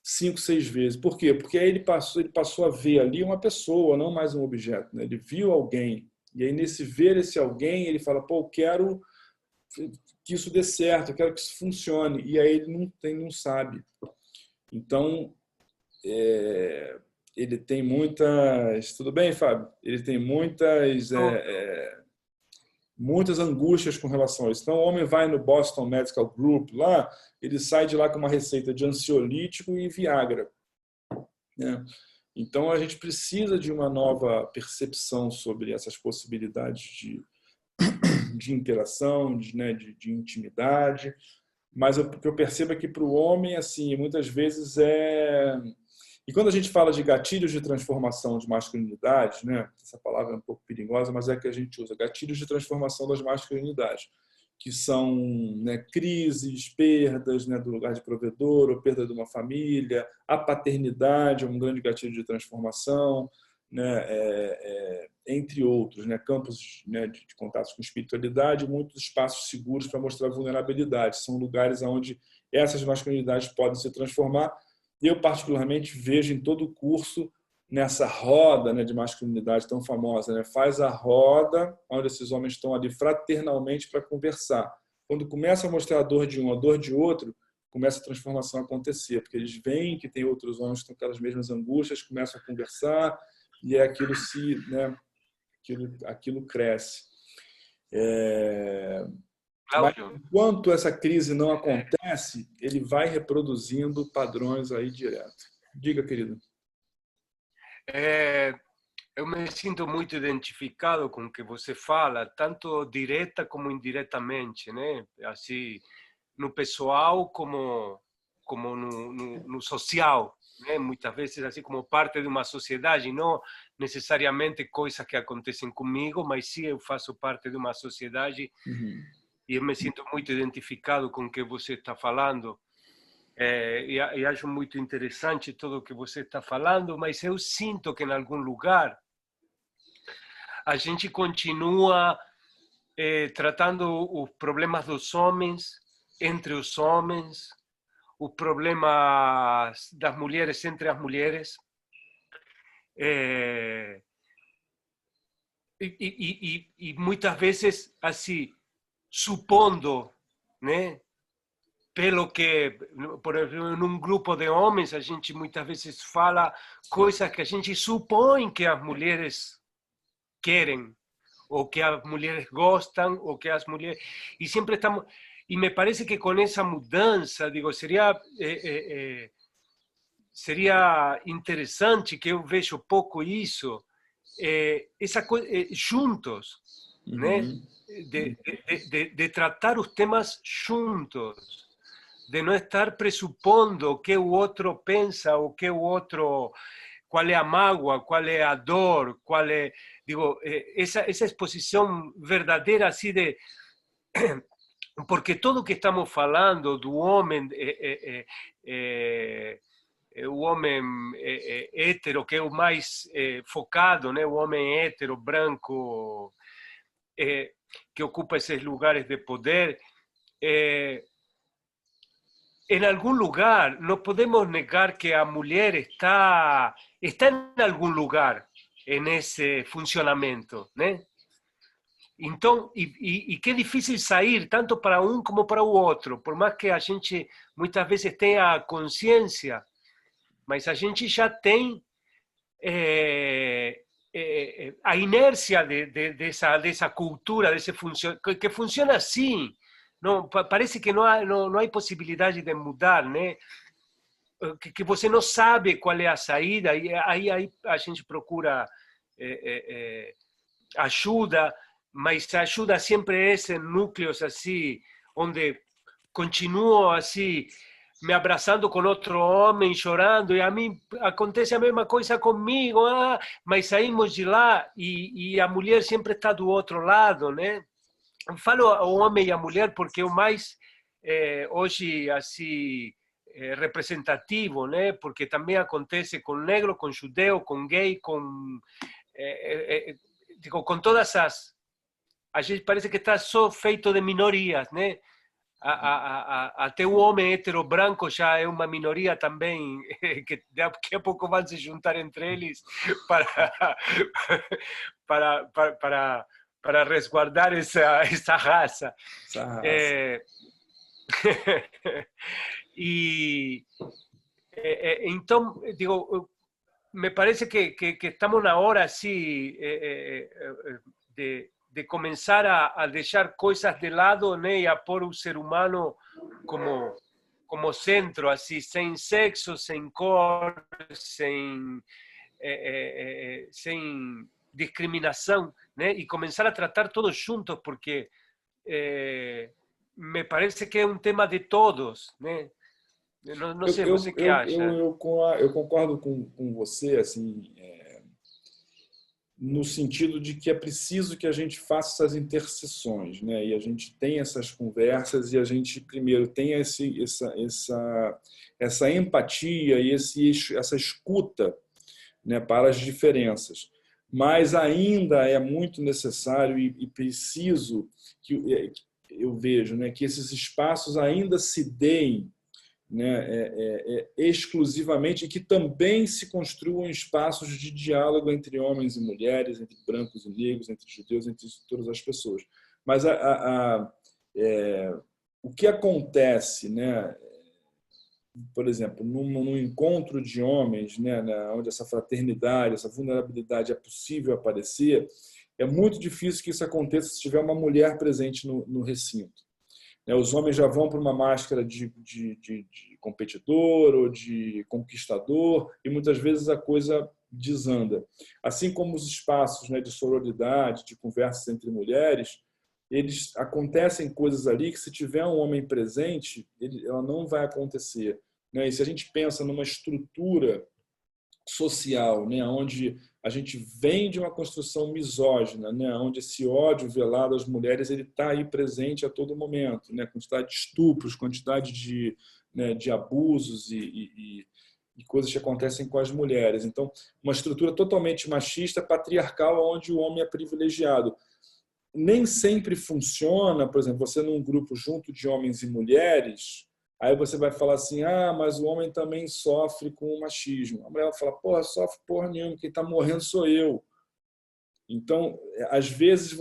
5, 6 vezes. Por quê? Porque aí ele passou a ver ali uma pessoa, não mais um objeto, né? Ele viu alguém, e aí nesse ver esse alguém, ele fala, pô, eu quero que isso dê certo, eu quero que isso funcione. E aí ele não sabe. Então, ele tem muitas... Tudo bem, Fábio? Ele tem muitas angústias com relação a isso. Então, o homem vai no Boston Medical Group, lá, ele sai de lá com uma receita de ansiolítico e Viagra, né? Então, a gente precisa de uma nova percepção sobre essas possibilidades de interação, de intimidade. Mas o que eu percebo é que para o homem, assim, muitas vezes E quando a gente fala de gatilhos de transformação de masculinidade, né, essa palavra é um pouco perigosa, mas é que a gente usa, gatilhos de transformação das masculinidades, que são, né, crises, perdas, né, do lugar de provedor, ou perda de uma família, a paternidade é um grande gatilho de transformação, né, entre outros, né, campos, né, de contatos com espiritualidade, muitos espaços seguros para mostrar vulnerabilidade. São lugares onde essas masculinidades podem se transformar. Eu, particularmente, vejo em todo o curso, nessa roda, né, de masculinidade tão famosa, né? Faz a roda, onde esses homens estão ali fraternalmente para conversar. Quando começa a mostrar a dor de um, a dor de outro, começa a transformação a acontecer, porque eles veem que tem outros homens com aquelas mesmas angústias, começam a conversar, e aquilo aquilo cresce. Mas enquanto essa crise não acontece, ele vai reproduzindo padrões aí direto. Diga, querido. Eu me sinto muito identificado com o que você fala, tanto direta como indiretamente, né? Assim, no pessoal como no social, né? Muitas vezes assim como parte de uma sociedade, não necessariamente coisas que acontecem comigo, mas sim eu faço parte de uma sociedade. E eu me sinto muito identificado com o que você está falando. E acho muito interessante tudo o que você está falando, mas eu sinto que em algum lugar a gente continua tratando os problemas dos homens entre os homens, os problemas das mulheres entre as mulheres. E muitas vezes assim, supondo, né? Pelo que, por exemplo, num grupo de homens, a gente muitas vezes fala coisas que a gente supõe que as mulheres querem, ou que as mulheres gostam, ou que as mulheres... E sempre estamos... E me parece que com essa mudança, digo, seria interessante, que eu vejo pouco isso, essa coisa, juntos, né? De tratar os temas juntos, de não estar pressupondo o que o outro pensa, o que o outro, qual é a mágoa, qual é a dor, qual é, digo, essa exposição verdadeira assim de... Porque tudo que estamos falando do homem o homem hétero, que é o mais focado, né? O homem hétero, branco, que ocupa esses lugares de poder. En algún lugar, no podemos negar que a mulher está en algún lugar en ese funcionamiento, ¿no? Então, e que é difícil sair, tanto para um como para o outro, por mais que a gente muitas vezes tenha consciência, mas a gente já tem a inércia dessa cultura, que funciona assim. Não, parece que não há possibilidade de mudar, né? Que você não sabe qual é a saída, e aí a gente procura ajuda, mas a ajuda sempre é em núcleos assim, onde continuo assim, me abraçando com outro homem, chorando, e a mim acontece a mesma coisa comigo, mas saímos de lá e a mulher sempre está do outro lado, né? Falo o homem e a mulher porque é o mais hoje assim representativo, né? Porque também acontece com negro, com judeu, com gay, digo, com todas as... A gente parece que está só feito de minorias, né? Até o homem hétero branco já é uma minoria também, que daqui a pouco vão se juntar entre eles para resguardar essa raça. Então, digo, me parece que estamos na hora assim, de começar a deixar coisas de lado, né, e a pôr o ser humano como centro, assim, sem sexo, sem cor, sem discriminação, né? E começar a tratar todos juntos, porque me parece que é um tema de todos, né? Não sei, você que acha? Eu concordo com você, assim, no sentido de que é preciso que a gente faça essas interseções, né? E a gente tem essas conversas e a gente primeiro tem essa empatia e essa escuta, né, para as diferenças. Mas ainda é muito necessário e preciso que eu vejo, né, que esses espaços ainda se deem, né, exclusivamente, e que também se construam espaços de diálogo entre homens e mulheres, entre brancos e negros, entre judeus, entre todas as pessoas. Mas o que acontece, né, por exemplo, num encontro de homens, né, onde essa fraternidade, essa vulnerabilidade é possível aparecer, é muito difícil que isso aconteça se tiver uma mulher presente no recinto. Os homens já vão para uma máscara de competidor ou de conquistador e muitas vezes a coisa desanda. Assim como os espaços, né, de sororidade, de conversas entre mulheres, acontecem coisas ali que, se tiver um homem presente, ela não vai acontecer, né? E se a gente pensa numa estrutura social, né, onde a gente vem de uma construção misógina, né, onde esse ódio velado às mulheres ele está aí presente a todo momento, né, quantidade de estupros, quantidade de abusos e coisas que acontecem com as mulheres. Então, uma estrutura totalmente machista, patriarcal, onde o homem é privilegiado. Nem sempre funciona, por exemplo, você num grupo junto de homens e mulheres, aí você vai falar assim, mas o homem também sofre com o machismo. A mulher vai falar, porra, sofre porra nenhuma, quem está morrendo sou eu. Então, às vezes,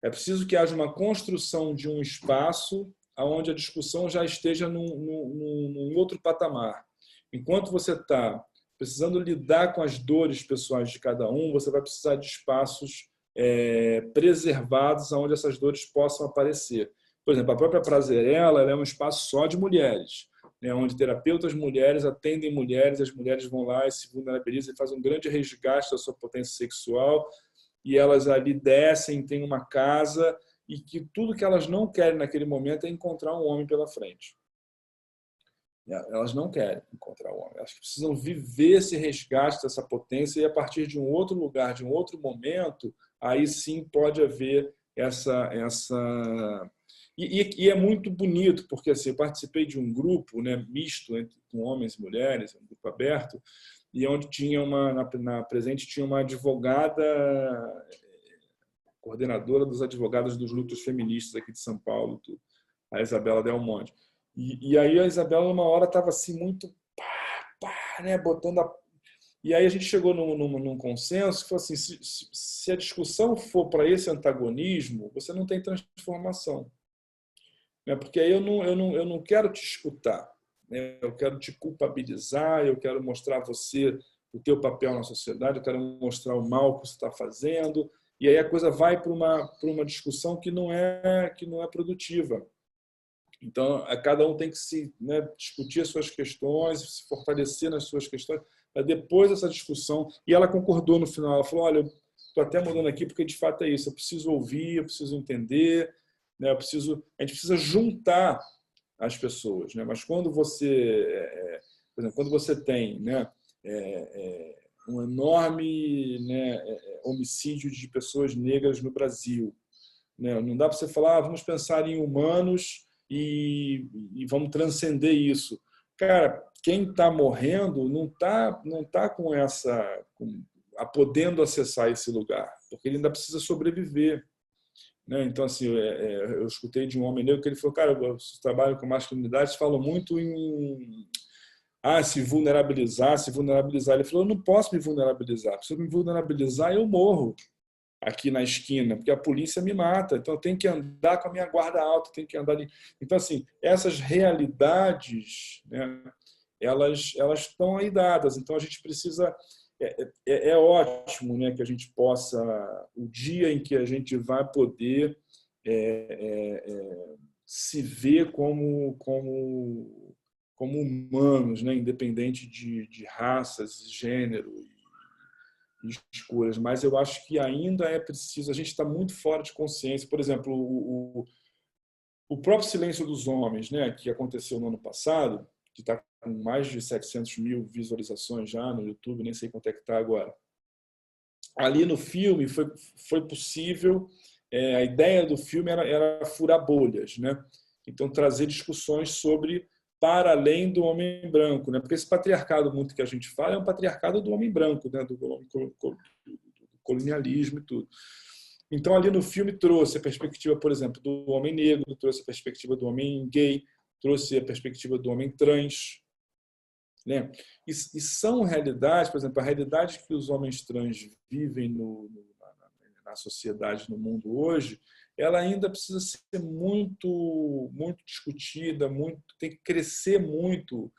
é preciso que haja uma construção de um espaço onde a discussão já esteja num outro patamar. Enquanto você está precisando lidar com as dores pessoais de cada um, você vai precisar de espaços preservados onde essas dores possam aparecer. Por exemplo, a própria Prazerela, ela é um espaço só de mulheres, né, onde terapeutas mulheres atendem mulheres, as mulheres vão lá e se vulnerabilizam e fazem um grande resgate da sua potência sexual, e elas ali descem, têm uma casa, e que tudo que elas não querem naquele momento é encontrar um homem pela frente. Elas não querem encontrar um homem, elas precisam viver esse resgate dessa potência, e a partir de um outro lugar, de um outro momento, aí sim pode haver E é muito bonito, porque assim, eu participei de um grupo, né, misto com homens e mulheres, um grupo aberto, e onde tinha na presente tinha uma advogada, coordenadora dos advogados dos lutos feministas aqui de São Paulo, a Isabela Del Monte. E aí a Isabela, uma hora, estava assim, muito né, botando a... E aí a gente chegou num consenso que foi assim, se a discussão for para esse antagonismo, você não tem transformação. Né? Porque aí eu não quero te escutar, né? Eu quero te culpabilizar, eu quero mostrar a você o teu papel na sociedade, eu quero mostrar o mal que você está fazendo, e aí a coisa vai para uma discussão que não é produtiva. Então, cada um tem que né, discutir as suas questões, se fortalecer nas suas questões, para depois dessa discussão. E ela concordou no final, ela falou, olha, eu estou até mudando aqui porque de fato é isso, eu preciso ouvir, eu preciso entender, né, a gente precisa juntar as pessoas. Né? Mas quando você, por exemplo, quando você tem, né, um enorme, né, homicídio de pessoas negras no Brasil, né? Não dá para você falar, vamos pensar em humanos e vamos transcender isso. Cara, quem está morrendo não tá com podendo acessar esse lugar, porque ele ainda precisa sobreviver. Né? Então, assim, eu escutei de um homem negro que ele falou, cara, eu trabalho com masculinidade, falam muito em se vulnerabilizar. Ele falou, eu não posso me vulnerabilizar. Se eu me vulnerabilizar, eu morro aqui na esquina, porque a polícia me mata. Então, eu tenho que andar com a minha guarda alta, tenho que andar ali. Então, assim, essas realidades, né, elas estão aí dadas. Então, a gente precisa... É ótimo, né, que a gente possa... O dia em que a gente vai poder se ver como humanos, né, independente de raças, gênero e escolhas, mas eu acho que ainda é preciso, a gente está muito fora de consciência. Por exemplo, o próprio Silêncio dos Homens, né, que aconteceu no ano passado, que está com mais de 700 mil visualizações já no YouTube, nem sei quanto é que está agora. Ali no filme foi possível, a ideia do filme era furar bolhas, né? Então trazer discussões sobre para além do homem branco, né? Porque esse patriarcado muito que a gente fala é um patriarcado do homem branco, né? Do colonialismo e tudo. Então ali no filme trouxe a perspectiva, por exemplo, do homem negro, trouxe a perspectiva do homem gay, trouxe a perspectiva do homem trans, né? E são realidades, por exemplo, a realidade que os homens trans vivem na sociedade, no mundo hoje, ela ainda precisa ser muito discutida, tem que crescer muito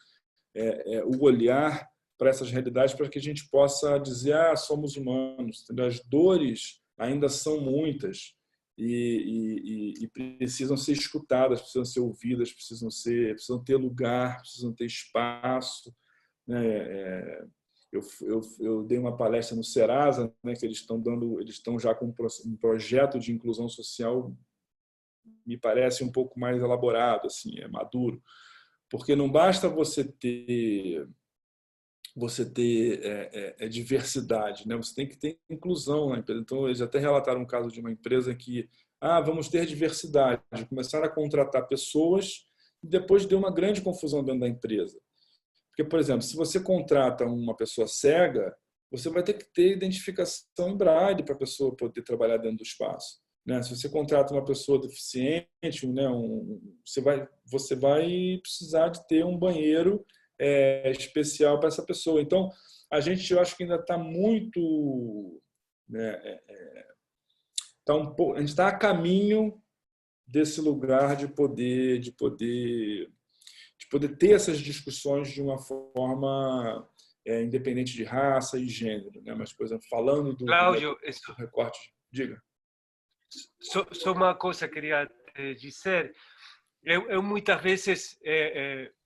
o olhar para essas realidades, para que a gente possa dizer, somos humanos. As dores ainda são muitas e precisam ser escutadas, precisam ser ouvidas, precisam ter lugar, precisam ter espaço. Né? Eu dei uma palestra no Serasa, né, que eles estão já com um projeto de inclusão social, me parece um pouco mais elaborado, assim, maduro, porque não basta você ter diversidade, né? Você tem que ter inclusão na empresa. Então eles até relataram um caso de uma empresa que vamos ter diversidade, começaram a contratar pessoas e depois deu uma grande confusão dentro da empresa. Porque, por exemplo, se você contrata uma pessoa cega, você vai ter que ter identificação em braille para a pessoa poder trabalhar dentro do espaço. Né? Se você contrata uma pessoa deficiente, né, você vai precisar de ter um banheiro especial para essa pessoa. Então, eu acho que ainda está muito... Né, a gente está a caminho desse lugar de poder ter essas discussões de uma forma independente de raça e gênero, né? Mas, por exemplo, falando do recorte, diga. Só uma coisa queria dizer. Eu muitas vezes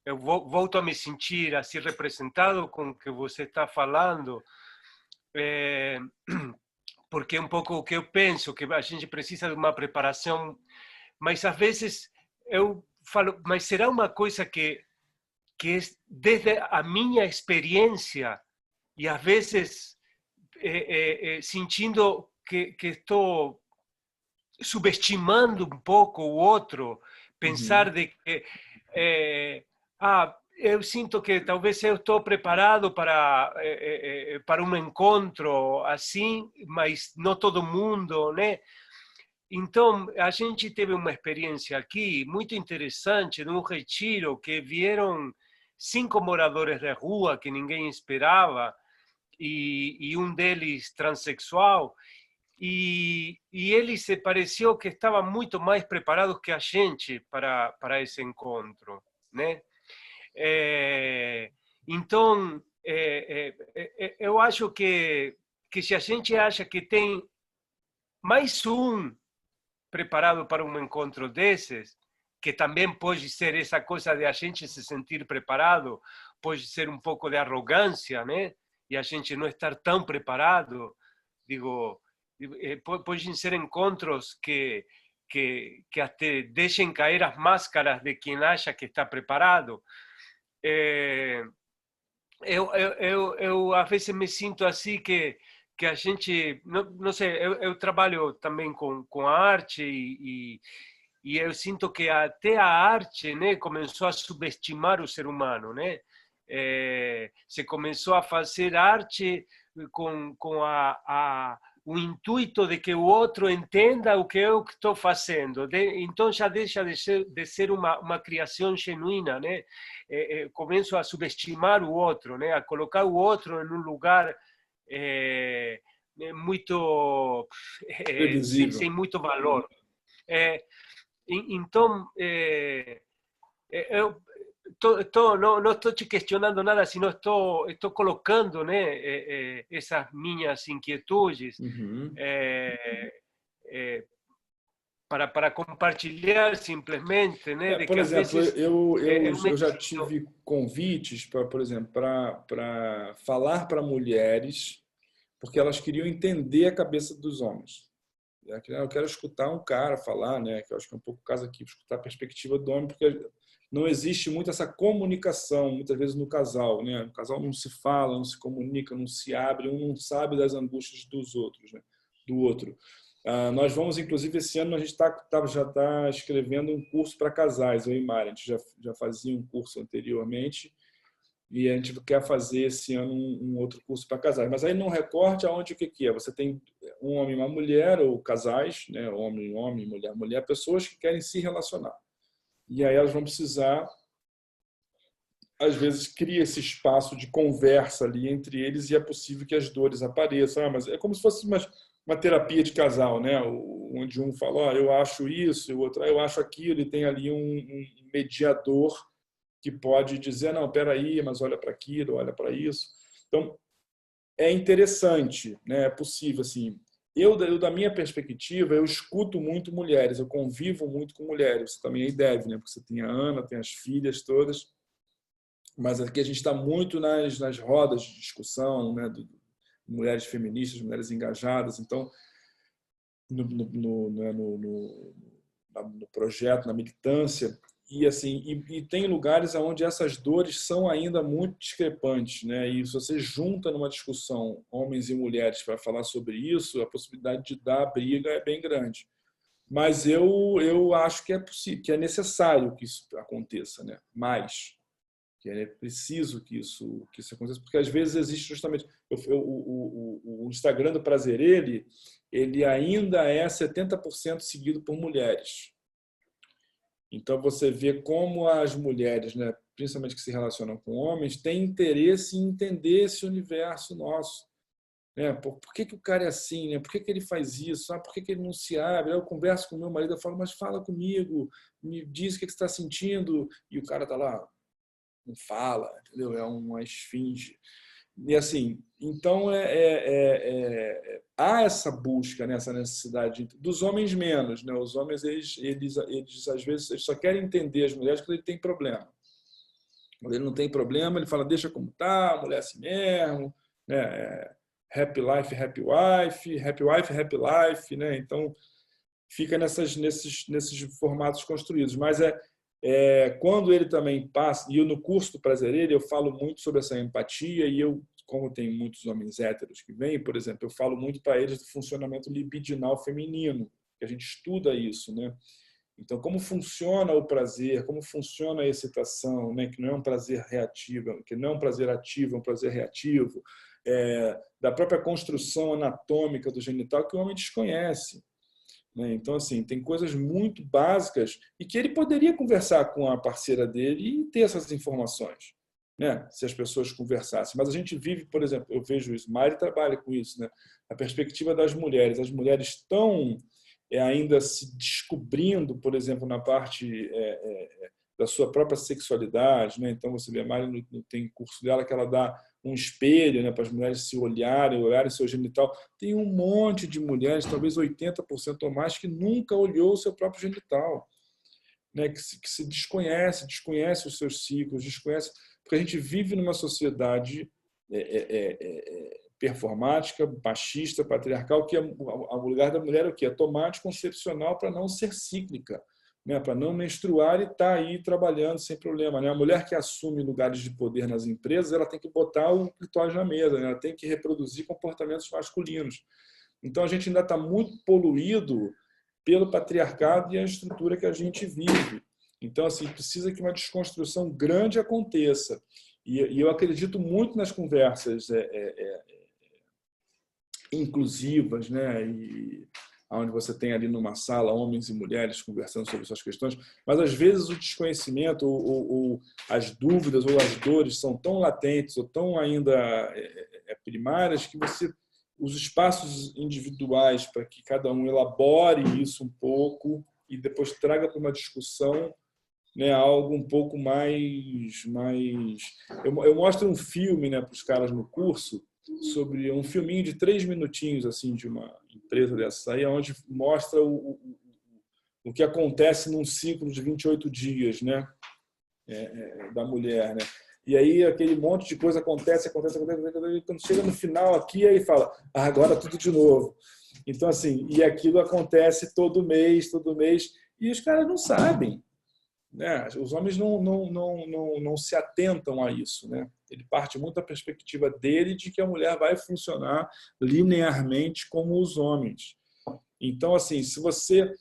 eu volto a me sentir assim representado com o que você está falando, porque é um pouco o que eu penso, que a gente precisa de uma preparação, mas às vezes eu falo, mas será uma coisa que desde a minha experiência e às vezes sentindo que estou subestimando um pouco o outro, pensar de que eu sinto que talvez eu estou preparado para um encontro assim, mas não todo mundo, né? Então, a gente teve uma experiência aqui muito interessante, num retiro, que vieram 5 moradores de rua que ninguém esperava, e um deles transexual, e eles se pareceu que estavam muito mais preparados que a gente para esse encontro, né? Então, eu acho que se a gente acha que tem mais um preparado para um encontro desses, que também pode ser essa coisa de a gente se sentir preparado, pode ser um pouco de arrogância, né? E a gente não estar tão preparado, digo, podem ser encontros que até deixem cair as máscaras de quem acha que está preparado. Eu às vezes me sinto assim que a gente, não sei, eu trabalho também com a arte e eu sinto que até a arte, né, começou a subestimar o ser humano, né? Se começou a fazer arte com o intuito de que o outro entenda o que eu estou fazendo. Então já deixa de ser uma criação genuína, né? Começo a subestimar o outro, né? A colocar o outro em um lugar muito sem muito valor. Então, eu não estou te questionando nada, sino estou colocando, né, essas minhas inquietudes para compartilhar simplesmente, né? De por que exemplo, vezes eu já tive convites, por exemplo, para falar para mulheres, porque elas queriam entender a cabeça dos homens. Eu quero escutar um cara falar, né? Que eu acho que é um pouco o caso aqui, escutar a perspectiva do homem, porque não existe muito essa comunicação, muitas vezes, no casal, né? O casal não se fala, não se comunica, não se abre, um não sabe das angústias dos outros, né? Do outro. Nós vamos, inclusive, esse ano a gente já está escrevendo um curso para casais, eu e Mari. A gente já fazia um curso anteriormente e a gente quer fazer esse ano um outro curso para casais. Mas aí num recorte aonde o que é? Você tem um homem e uma mulher, ou casais, né? Homem, mulher, mulher, pessoas que querem se relacionar. E aí elas vão precisar, às vezes, cria esse espaço de conversa ali entre eles e é possível que as dores apareçam. Mas é como se fosse uma terapia de casal, né? Onde um fala, eu acho isso, e o outro, eu acho aquilo, e tem ali um mediador que pode dizer, não, peraí, mas olha para aquilo, olha para isso. Então, é interessante, né? É possível, assim. Eu, da minha perspectiva, eu escuto muito mulheres, eu convivo muito com mulheres. Você também aí deve, né? Porque você tem a Ana, tem as filhas todas. Mas aqui a gente está muito nas rodas de discussão, né? Mulheres feministas, mulheres engajadas. Então, no projeto, na militância, e assim, tem lugares onde essas dores são ainda muito discrepantes, né? E se você junta numa discussão homens e mulheres para falar sobre isso, a possibilidade de dar briga é bem grande. Mas eu acho que é possível, que é necessário que isso aconteça, né? Mais, que é preciso que isso aconteça, porque às vezes existe justamente o Instagram do Prazer, ele ainda é 70% seguido por mulheres. Então, você vê como as mulheres, né, principalmente que se relacionam com homens, têm interesse em entender esse universo nosso. Né? Por que o cara é assim? Né? Por que ele faz isso? Por que ele não se abre? Eu converso com meu marido, eu falo, mas fala comigo, me diz o que você está sentindo. E o cara está lá, não fala, entendeu? É uma esfinge. E assim, então há essa busca, né, essa necessidade dos homens menos, né? Os homens eles às vezes eles só querem entender as mulheres quando ele tem problema. Quando ele não tem problema, ele fala deixa como tá, a mulher é assim mesmo, né? Happy life, happy wife, happy wife, happy life, né? Então fica nesses formatos construídos, mas quando ele também passa, e eu no curso do Prazer eu falo muito sobre essa empatia, e eu, como tem muitos homens héteros que vêm, por exemplo, eu falo muito para eles do funcionamento libidinal feminino, que a gente estuda isso, né? Então, como funciona o prazer, como funciona a excitação, né? Que não é um prazer reativo, que não é um prazer ativo, é um prazer reativo, da própria construção anatômica do genital que o homem desconhece, né? Então, assim, tem coisas muito básicas e que ele poderia conversar com a parceira dele e ter essas informações, né? Se as pessoas conversassem. Mas a gente vive, por exemplo, eu vejo isso, Mari trabalha com isso, né? A perspectiva das mulheres. As mulheres estão ainda se descobrindo, por exemplo, na parte da sua própria sexualidade, né? Então, você vê, a Mari tem curso dela que ela dá um espelho, né, para as mulheres se olharem seu genital. Tem um monte de mulheres, talvez 80% ou mais, que nunca olhou o seu próprio genital, né, que se desconhece os seus ciclos, desconhece, porque a gente vive numa sociedade performática, machista, patriarcal, que o lugar da mulher é o quê? É tomar anticoncepcional para não ser cíclica, né? Para não menstruar e estar aí trabalhando sem problema, né? A mulher que assume lugares de poder nas empresas, ela tem que botar o clitóris na mesa, né? Ela tem que reproduzir comportamentos masculinos. Então, a gente ainda está muito poluído pelo patriarcado e a estrutura que a gente vive. Então, assim, precisa que uma desconstrução grande aconteça. E eu acredito muito nas conversas inclusivas, né? E onde você tem ali numa sala homens e mulheres conversando sobre suas questões, mas às vezes o desconhecimento ou as dúvidas ou as dores são tão latentes ou tão ainda primárias que os espaços individuais para que cada um elabore isso um pouco e depois traga para uma discussão, né, algo um pouco mais... Eu mostro um filme, né, para os caras no curso, sobre um filminho de 3 minutinhos assim, de uma empresa dessa aí, onde mostra o que acontece num ciclo de 28 dias, né, da mulher, né? E aí aquele monte de coisa acontece, quando chega no final aqui, aí fala, agora tudo de novo. Então, assim, e aquilo acontece todo mês, e os caras não sabem, né? Os homens não se atentam a isso, né? Ele parte muito da perspectiva dele de que a mulher vai funcionar linearmente como os homens. Então, assim, se você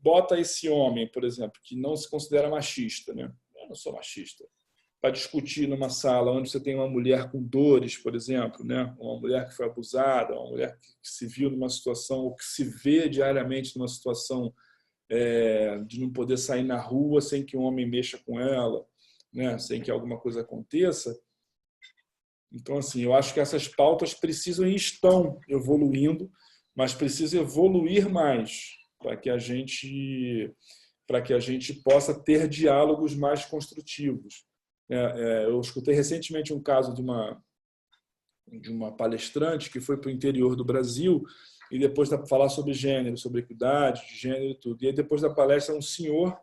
bota esse homem, por exemplo, que não se considera machista, né? Eu não sou machista, para discutir numa sala onde você tem uma mulher com dores, por exemplo, né? Uma mulher que foi abusada, uma mulher que se viu numa situação, ou que se vê diariamente numa situação de não poder sair na rua sem que um homem mexa com ela, né? Sem que alguma coisa aconteça. Então, assim, eu acho que essas pautas precisam e estão evoluindo, mas precisam evoluir mais para que a gente possa ter diálogos mais construtivos. Eu escutei recentemente um caso de uma palestrante que foi para o interior do Brasil e depois de falar sobre gênero, sobre equidade de gênero e tudo. E aí, depois da palestra, um senhor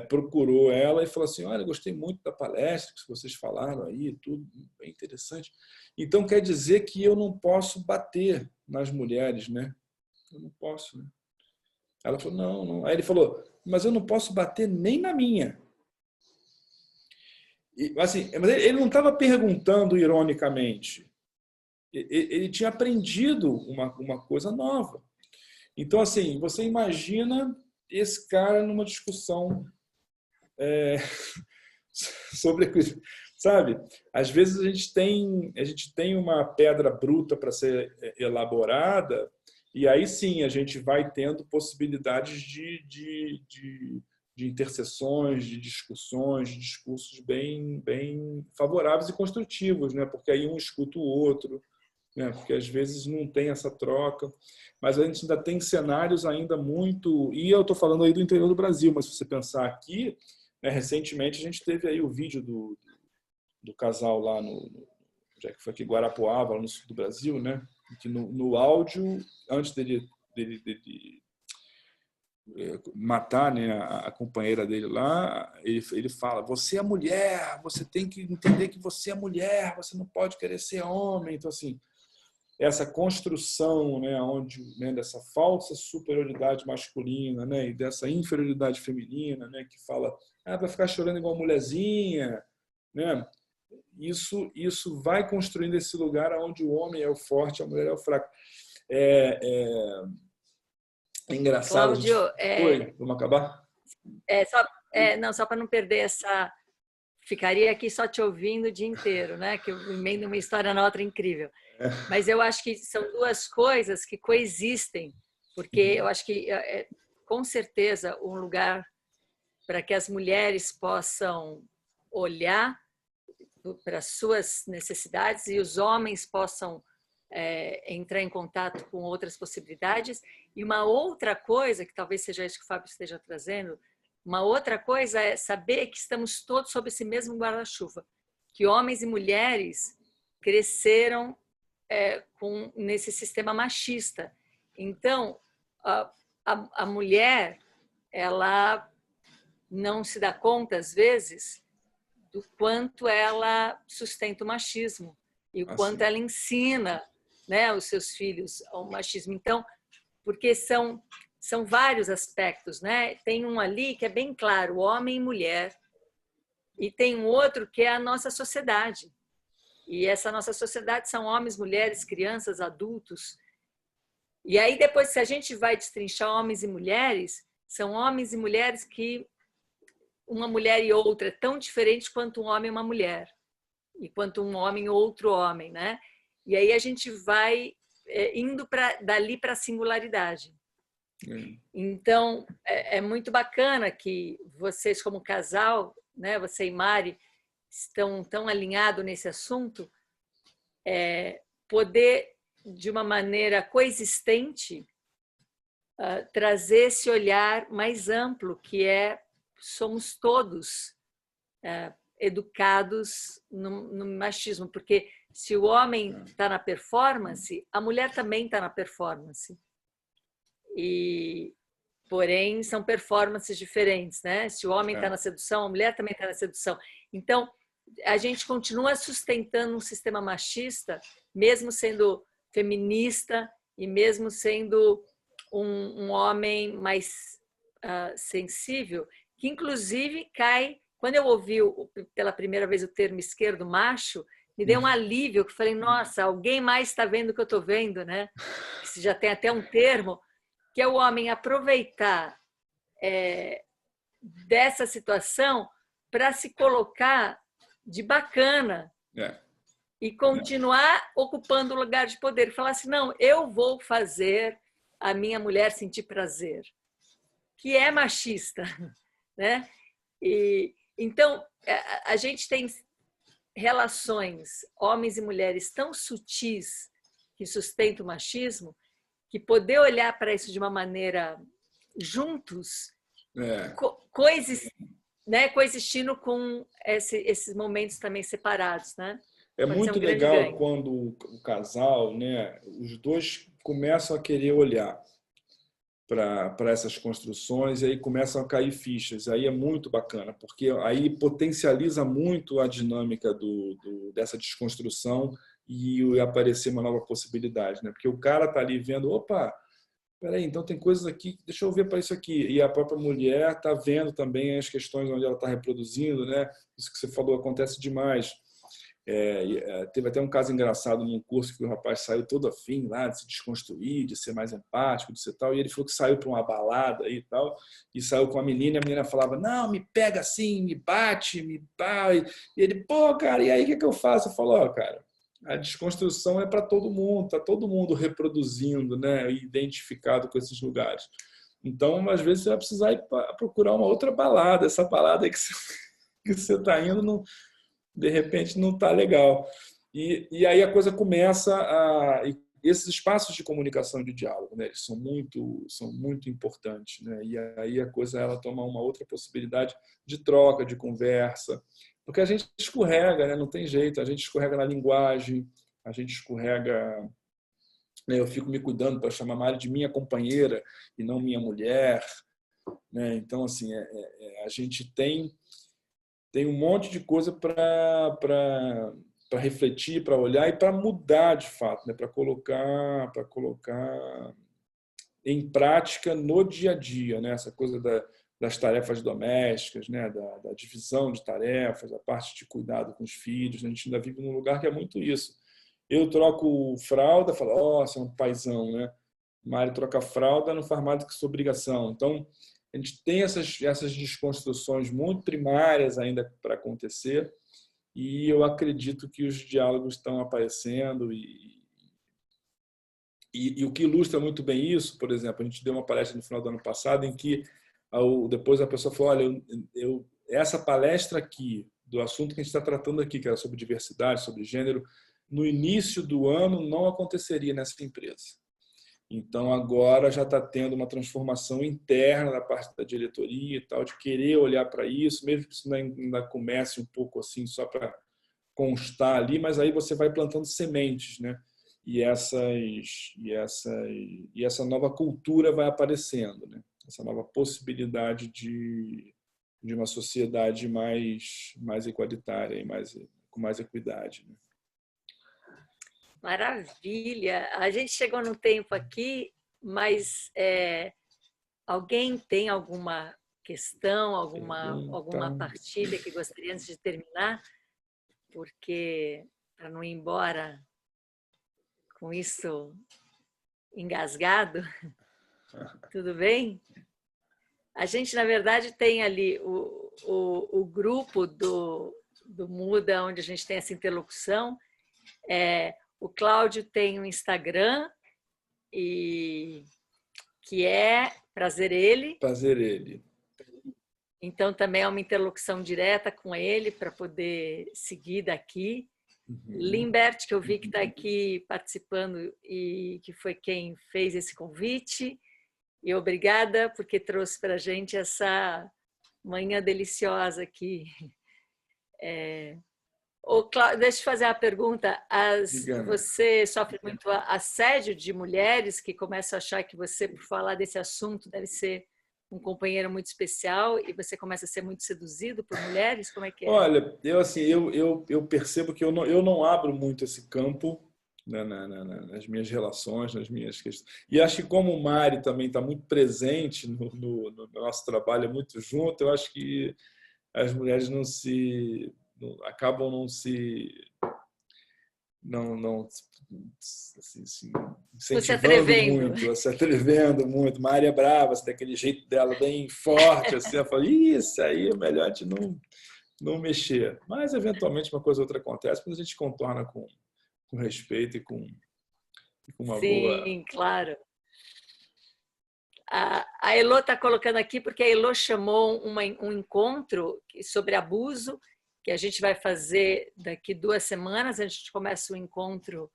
procurou ela e falou assim, olha, gostei muito da palestra que vocês falaram aí, tudo bem interessante. Então, quer dizer que eu não posso bater nas mulheres, né? Eu não posso, né? Ela falou, não. Aí ele falou, mas eu não posso bater nem na minha. E, assim, mas ele não estava perguntando ironicamente. Ele tinha aprendido uma coisa nova. Então, assim, você imagina esse cara numa discussão sobre, sabe? Às vezes a gente tem uma pedra bruta para ser elaborada e aí sim a gente vai tendo possibilidades de interseções, de discussões, de discursos bem favoráveis e construtivos, né? Porque aí um escuta o outro, né? Porque às vezes não tem essa troca, mas a gente ainda tem cenários ainda muito... E eu estou falando aí do interior do Brasil, mas se você pensar aqui, né, recentemente a gente teve aí o vídeo do casal lá já que foi aqui em Guarapuava, no sul do Brasil, né? Que no áudio, antes dele matar, né, a companheira dele lá, ele fala, você é mulher, você tem que entender que você é mulher, você não pode querer ser homem. Então, assim, essa construção, né, né, dessa falsa superioridade masculina, né, e dessa inferioridade feminina, né, que fala, vai ficar chorando igual mulherzinha, né? Isso vai construindo esse lugar onde o homem é o forte, a mulher é o fraco. É engraçado. Cláudio, Oi, vamos acabar? Só para não perder essa... Ficaria aqui só te ouvindo o dia inteiro, né? Que eu emendo uma história na outra incrível. Mas eu acho que são duas coisas que coexistem, porque eu acho que, com certeza, um lugar para que as mulheres possam olhar para as suas necessidades e os homens possam entrar em contato com outras possibilidades. E uma outra coisa, que talvez seja isso que o Fábio esteja trazendo, uma outra coisa é saber que estamos todos sob esse mesmo guarda-chuva, que homens e mulheres cresceram nesse sistema machista. Então, a mulher, ela não se dá conta, às vezes, do quanto ela sustenta o machismo e o quanto ela ensina, né, os seus filhos ao machismo. Então, porque são vários aspectos, né? Tem um ali que é bem claro, homem e mulher, e tem um outro que é a nossa sociedade. E essa nossa sociedade são homens, mulheres, crianças, adultos. E aí, depois, se a gente vai destrinchar homens e mulheres, são homens e mulheres que uma mulher e outra é tão diferente quanto um homem e uma mulher, e quanto um homem e outro homem, né? E aí a gente vai indo dali para a singularidade. Então, é muito bacana que vocês, como casal, né, você e Mari, estão tão alinhados nesse assunto, poder, de uma maneira coexistente, trazer esse olhar mais amplo, que somos todos educados no machismo, porque se o homem está na performance, a mulher também está na performance. Porém, são performances diferentes, né? Se o homem está na sedução, a mulher também está na sedução. Então, a gente continua sustentando um sistema machista, mesmo sendo feminista e mesmo sendo um homem mais sensível, que inclusive cai... Quando eu ouvi pela primeira vez o termo esquerdo macho, me deu um alívio, que falei, nossa, alguém mais está vendo o que eu estou vendo, né? Que já tem até um termo, que é o homem aproveitar dessa situação para se colocar de bacana e continuar ocupando o lugar de poder. Falar assim, não, eu vou fazer a minha mulher sentir prazer, que é machista, né? Então, a gente tem relações, homens e mulheres, tão sutis que sustentam o machismo, que poder olhar para isso de uma maneira juntos, coexistindo com esses momentos também separados, né? É muito legal quando o casal, né, os dois começam a querer olhar para essas construções e aí começam a cair fichas. Aí é muito bacana, porque aí potencializa muito a dinâmica dessa desconstrução e aparecer uma nova possibilidade, né? Porque o cara está ali vendo, opa, peraí, então tem coisas aqui, deixa eu ver para isso aqui. E a própria mulher está vendo também as questões onde ela está reproduzindo, né? Isso que você falou acontece demais. Teve até um caso engraçado num curso que o rapaz saiu todo afim lá de se desconstruir, de ser mais empático, de ser tal, e ele falou que saiu para uma balada e tal, e saiu com a menina falava, não, me pega assim, me bate, me pá, e ele, pô, cara, e aí o que eu faço? Eu falo, cara, a desconstrução é para todo mundo, está todo mundo reproduzindo, né, identificado com esses lugares. Então, às vezes, você vai precisar ir procurar uma outra balada, essa balada aí que você está indo não... de repente não está legal. E aí a coisa começa esses espaços de comunicação e de diálogo, né, eles são muito importantes, né? E aí a coisa ela toma uma outra possibilidade de troca, de conversa, porque a gente escorrega, né? Não tem jeito, a gente escorrega na linguagem, a gente escorrega, né? Eu fico me cuidando para chamar a Mari de minha companheira e não minha mulher, né? Então, assim, a gente tem um monte de coisa para refletir, para olhar e para mudar de fato, né? Para colocar em prática no dia a dia, né? Essa coisa das tarefas domésticas, né? Da divisão de tarefas, a parte de cuidado com os filhos. A gente ainda vive num lugar que é muito isso. Eu troco fralda, falo, você é um paizão, né? Mário troca fralda, não faz mais do que sua obrigação. Então, a gente tem essas desconstruções muito primárias ainda para acontecer, e eu acredito que os diálogos estão aparecendo, e o que ilustra muito bem isso, por exemplo, a gente deu uma palestra no final do ano passado em que depois a pessoa falou, olha, essa palestra aqui, do assunto que a gente está tratando aqui, que era sobre diversidade, sobre gênero, no início do ano não aconteceria nessa empresa. Então, agora já está tendo uma transformação interna da parte da diretoria e tal, de querer olhar para isso, mesmo que isso ainda comece um pouco assim, só para constar ali, mas aí você vai plantando sementes, né? E essa nova cultura vai aparecendo, né? Essa nova possibilidade de uma sociedade mais igualitária e com mais equidade, né? Maravilha! A gente chegou no tempo aqui, mas alguém tem alguma questão, alguma partilha que gostaria antes de terminar? Porque, para não ir embora com isso engasgado, tudo bem? A gente, na verdade, tem ali o grupo do Muda, onde a gente tem essa interlocução. O Cláudio tem um Instagram, que é Prazer Ele. Prazer Ele. Então, também é uma interlocução direta com ele para poder seguir daqui. Limbert, que eu vi que está aqui participando e que foi quem fez esse convite. E obrigada porque trouxe para a gente essa manhã deliciosa aqui. Deixa eu fazer a pergunta. Você sofre muito assédio de mulheres que começam a achar que você, por falar desse assunto, deve ser um companheiro muito especial e você começa a ser muito seduzido por mulheres? Como é que é? Olha, eu percebo que eu não abro muito esse campo, né, nas minhas relações, nas minhas questões. E acho que como o Mari também está muito presente no nosso trabalho, muito junto, eu acho que as mulheres acabam não se incentivando se atrevendo muito. Mari é brava, assim, daquele jeito dela bem forte, assim, ela fala, isso aí é melhor a gente não mexer. Mas, eventualmente, uma coisa ou outra acontece, mas a gente contorna com respeito e com uma boa... Sim, claro. A Elô está colocando aqui porque a Elô chamou um encontro sobre abuso que a gente vai fazer daqui 2 semanas. A gente começa o encontro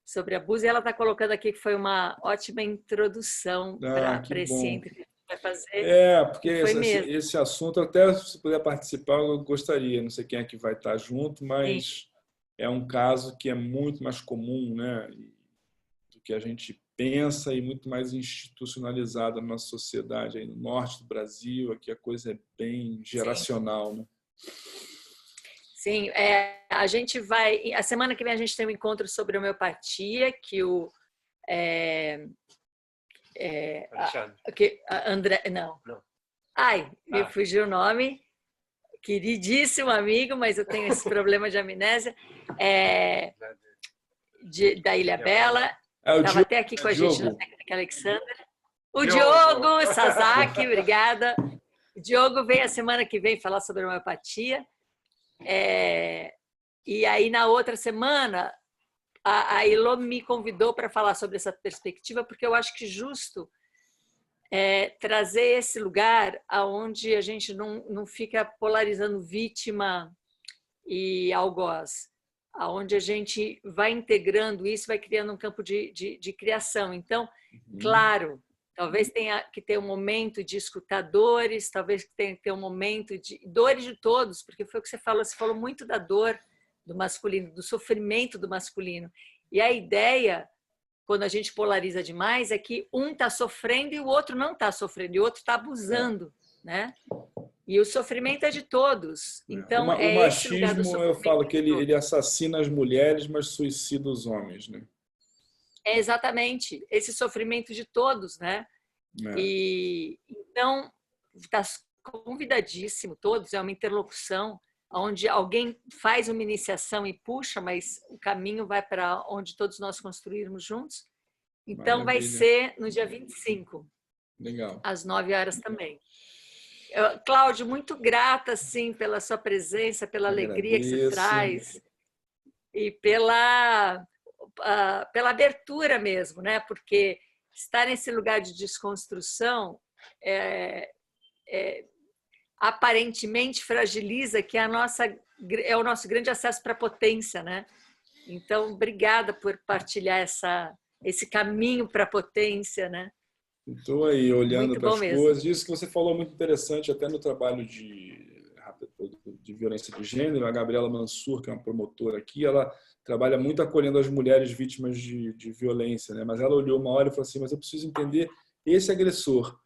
sobre abuso e ela está colocando aqui que foi uma ótima introdução para esse encontro que a gente vai fazer. Porque esse assunto, até se puder participar, eu gostaria. Não sei quem é que vai estar junto, mas... Sim. É um caso que é muito mais comum, né, do que a gente pensa e muito mais institucionalizado na nossa sociedade. Aí no norte do Brasil, aqui a coisa é bem geracional. Sim, né? Sim, a gente vai... A semana que vem a gente tem um encontro sobre homeopatia, que o... André... Não. Ai, me fugiu o nome. Queridíssimo amigo, mas eu tenho esse problema de amnésia, da Ilha Bela. Estava até aqui com a gente na técnica Alexandra. O Diogo Sasaki, obrigada. O Diogo vem a semana que vem falar sobre homeopatia. E aí, na outra semana, a Elô me convidou para falar sobre essa perspectiva, porque eu acho que justo trazer esse lugar onde a gente não fica polarizando vítima e algoz, onde a gente vai integrando isso, vai criando um campo de criação. Então, claro, talvez tenha que ter um momento de escutar dores, talvez tenha que ter um momento de dores de todos, porque foi o que você falou muito da dor do masculino, do sofrimento do masculino. E a ideia, quando a gente polariza demais, é que um está sofrendo e o outro não está sofrendo, e o outro está abusando, né? E o sofrimento é de todos. Então, o machismo, eu falo que ele assassina as mulheres, mas suicida os homens, né? Exatamente, esse sofrimento de todos, né? E então está convidadíssimo, todos, é uma interlocução onde alguém faz uma iniciação e puxa, mas o caminho vai para onde todos nós construirmos juntos. Então, vai Maravilha. ser no dia 25, Legal. às 9 horas também. Cláudio, muito grata, sim, pela sua presença, pela alegria que você Agradeço. traz e pela abertura mesmo, né? Porque estar nesse lugar de desconstrução aparentemente fragiliza, que é o nosso grande acesso para a potência, né? Então, obrigada por partilhar esse caminho para a potência, né? Estou aí olhando Muito para bom as mesmo. coisas. Isso que você falou é muito interessante, até no trabalho de violência de gênero. A Gabriela Mansur, que é uma promotora aqui, ela trabalha muito acolhendo as mulheres vítimas de violência, né? Mas ela olhou uma hora e falou assim, mas eu preciso entender esse agressor.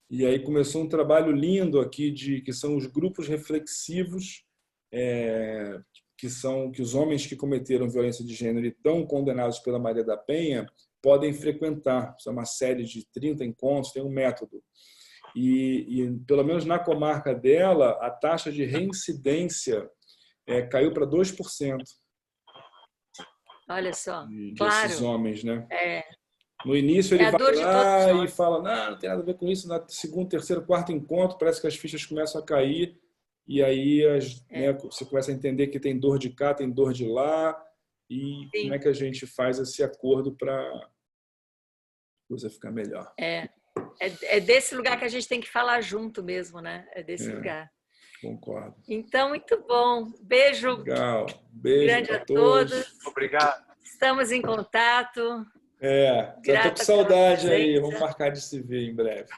E aí começou um trabalho lindo aqui, que são os grupos reflexivos, que os homens que cometeram violência de gênero e estão condenados pela Maria da Penha podem frequentar. Isso é uma série de 30 encontros, tem um método. E pelo menos na comarca dela, a taxa de reincidência caiu para 2%. Olha só, Desses claro. homens, né? No início ele vai lá e fala, não tem nada a ver com isso. No segundo, terceiro, quarto encontro, parece que as fichas começam a cair. E aí você começa a entender que tem dor de cá, tem dor de lá. E Sim. como é que a gente faz esse acordo para você ficar melhor? É desse lugar que a gente tem que falar junto mesmo, né? É desse lugar. Concordo. Então, muito bom. Beijo. Legal. Beijo grande para a todos. Obrigado. Estamos em contato. Já tô com saudade aí. Vamos marcar de se ver em breve.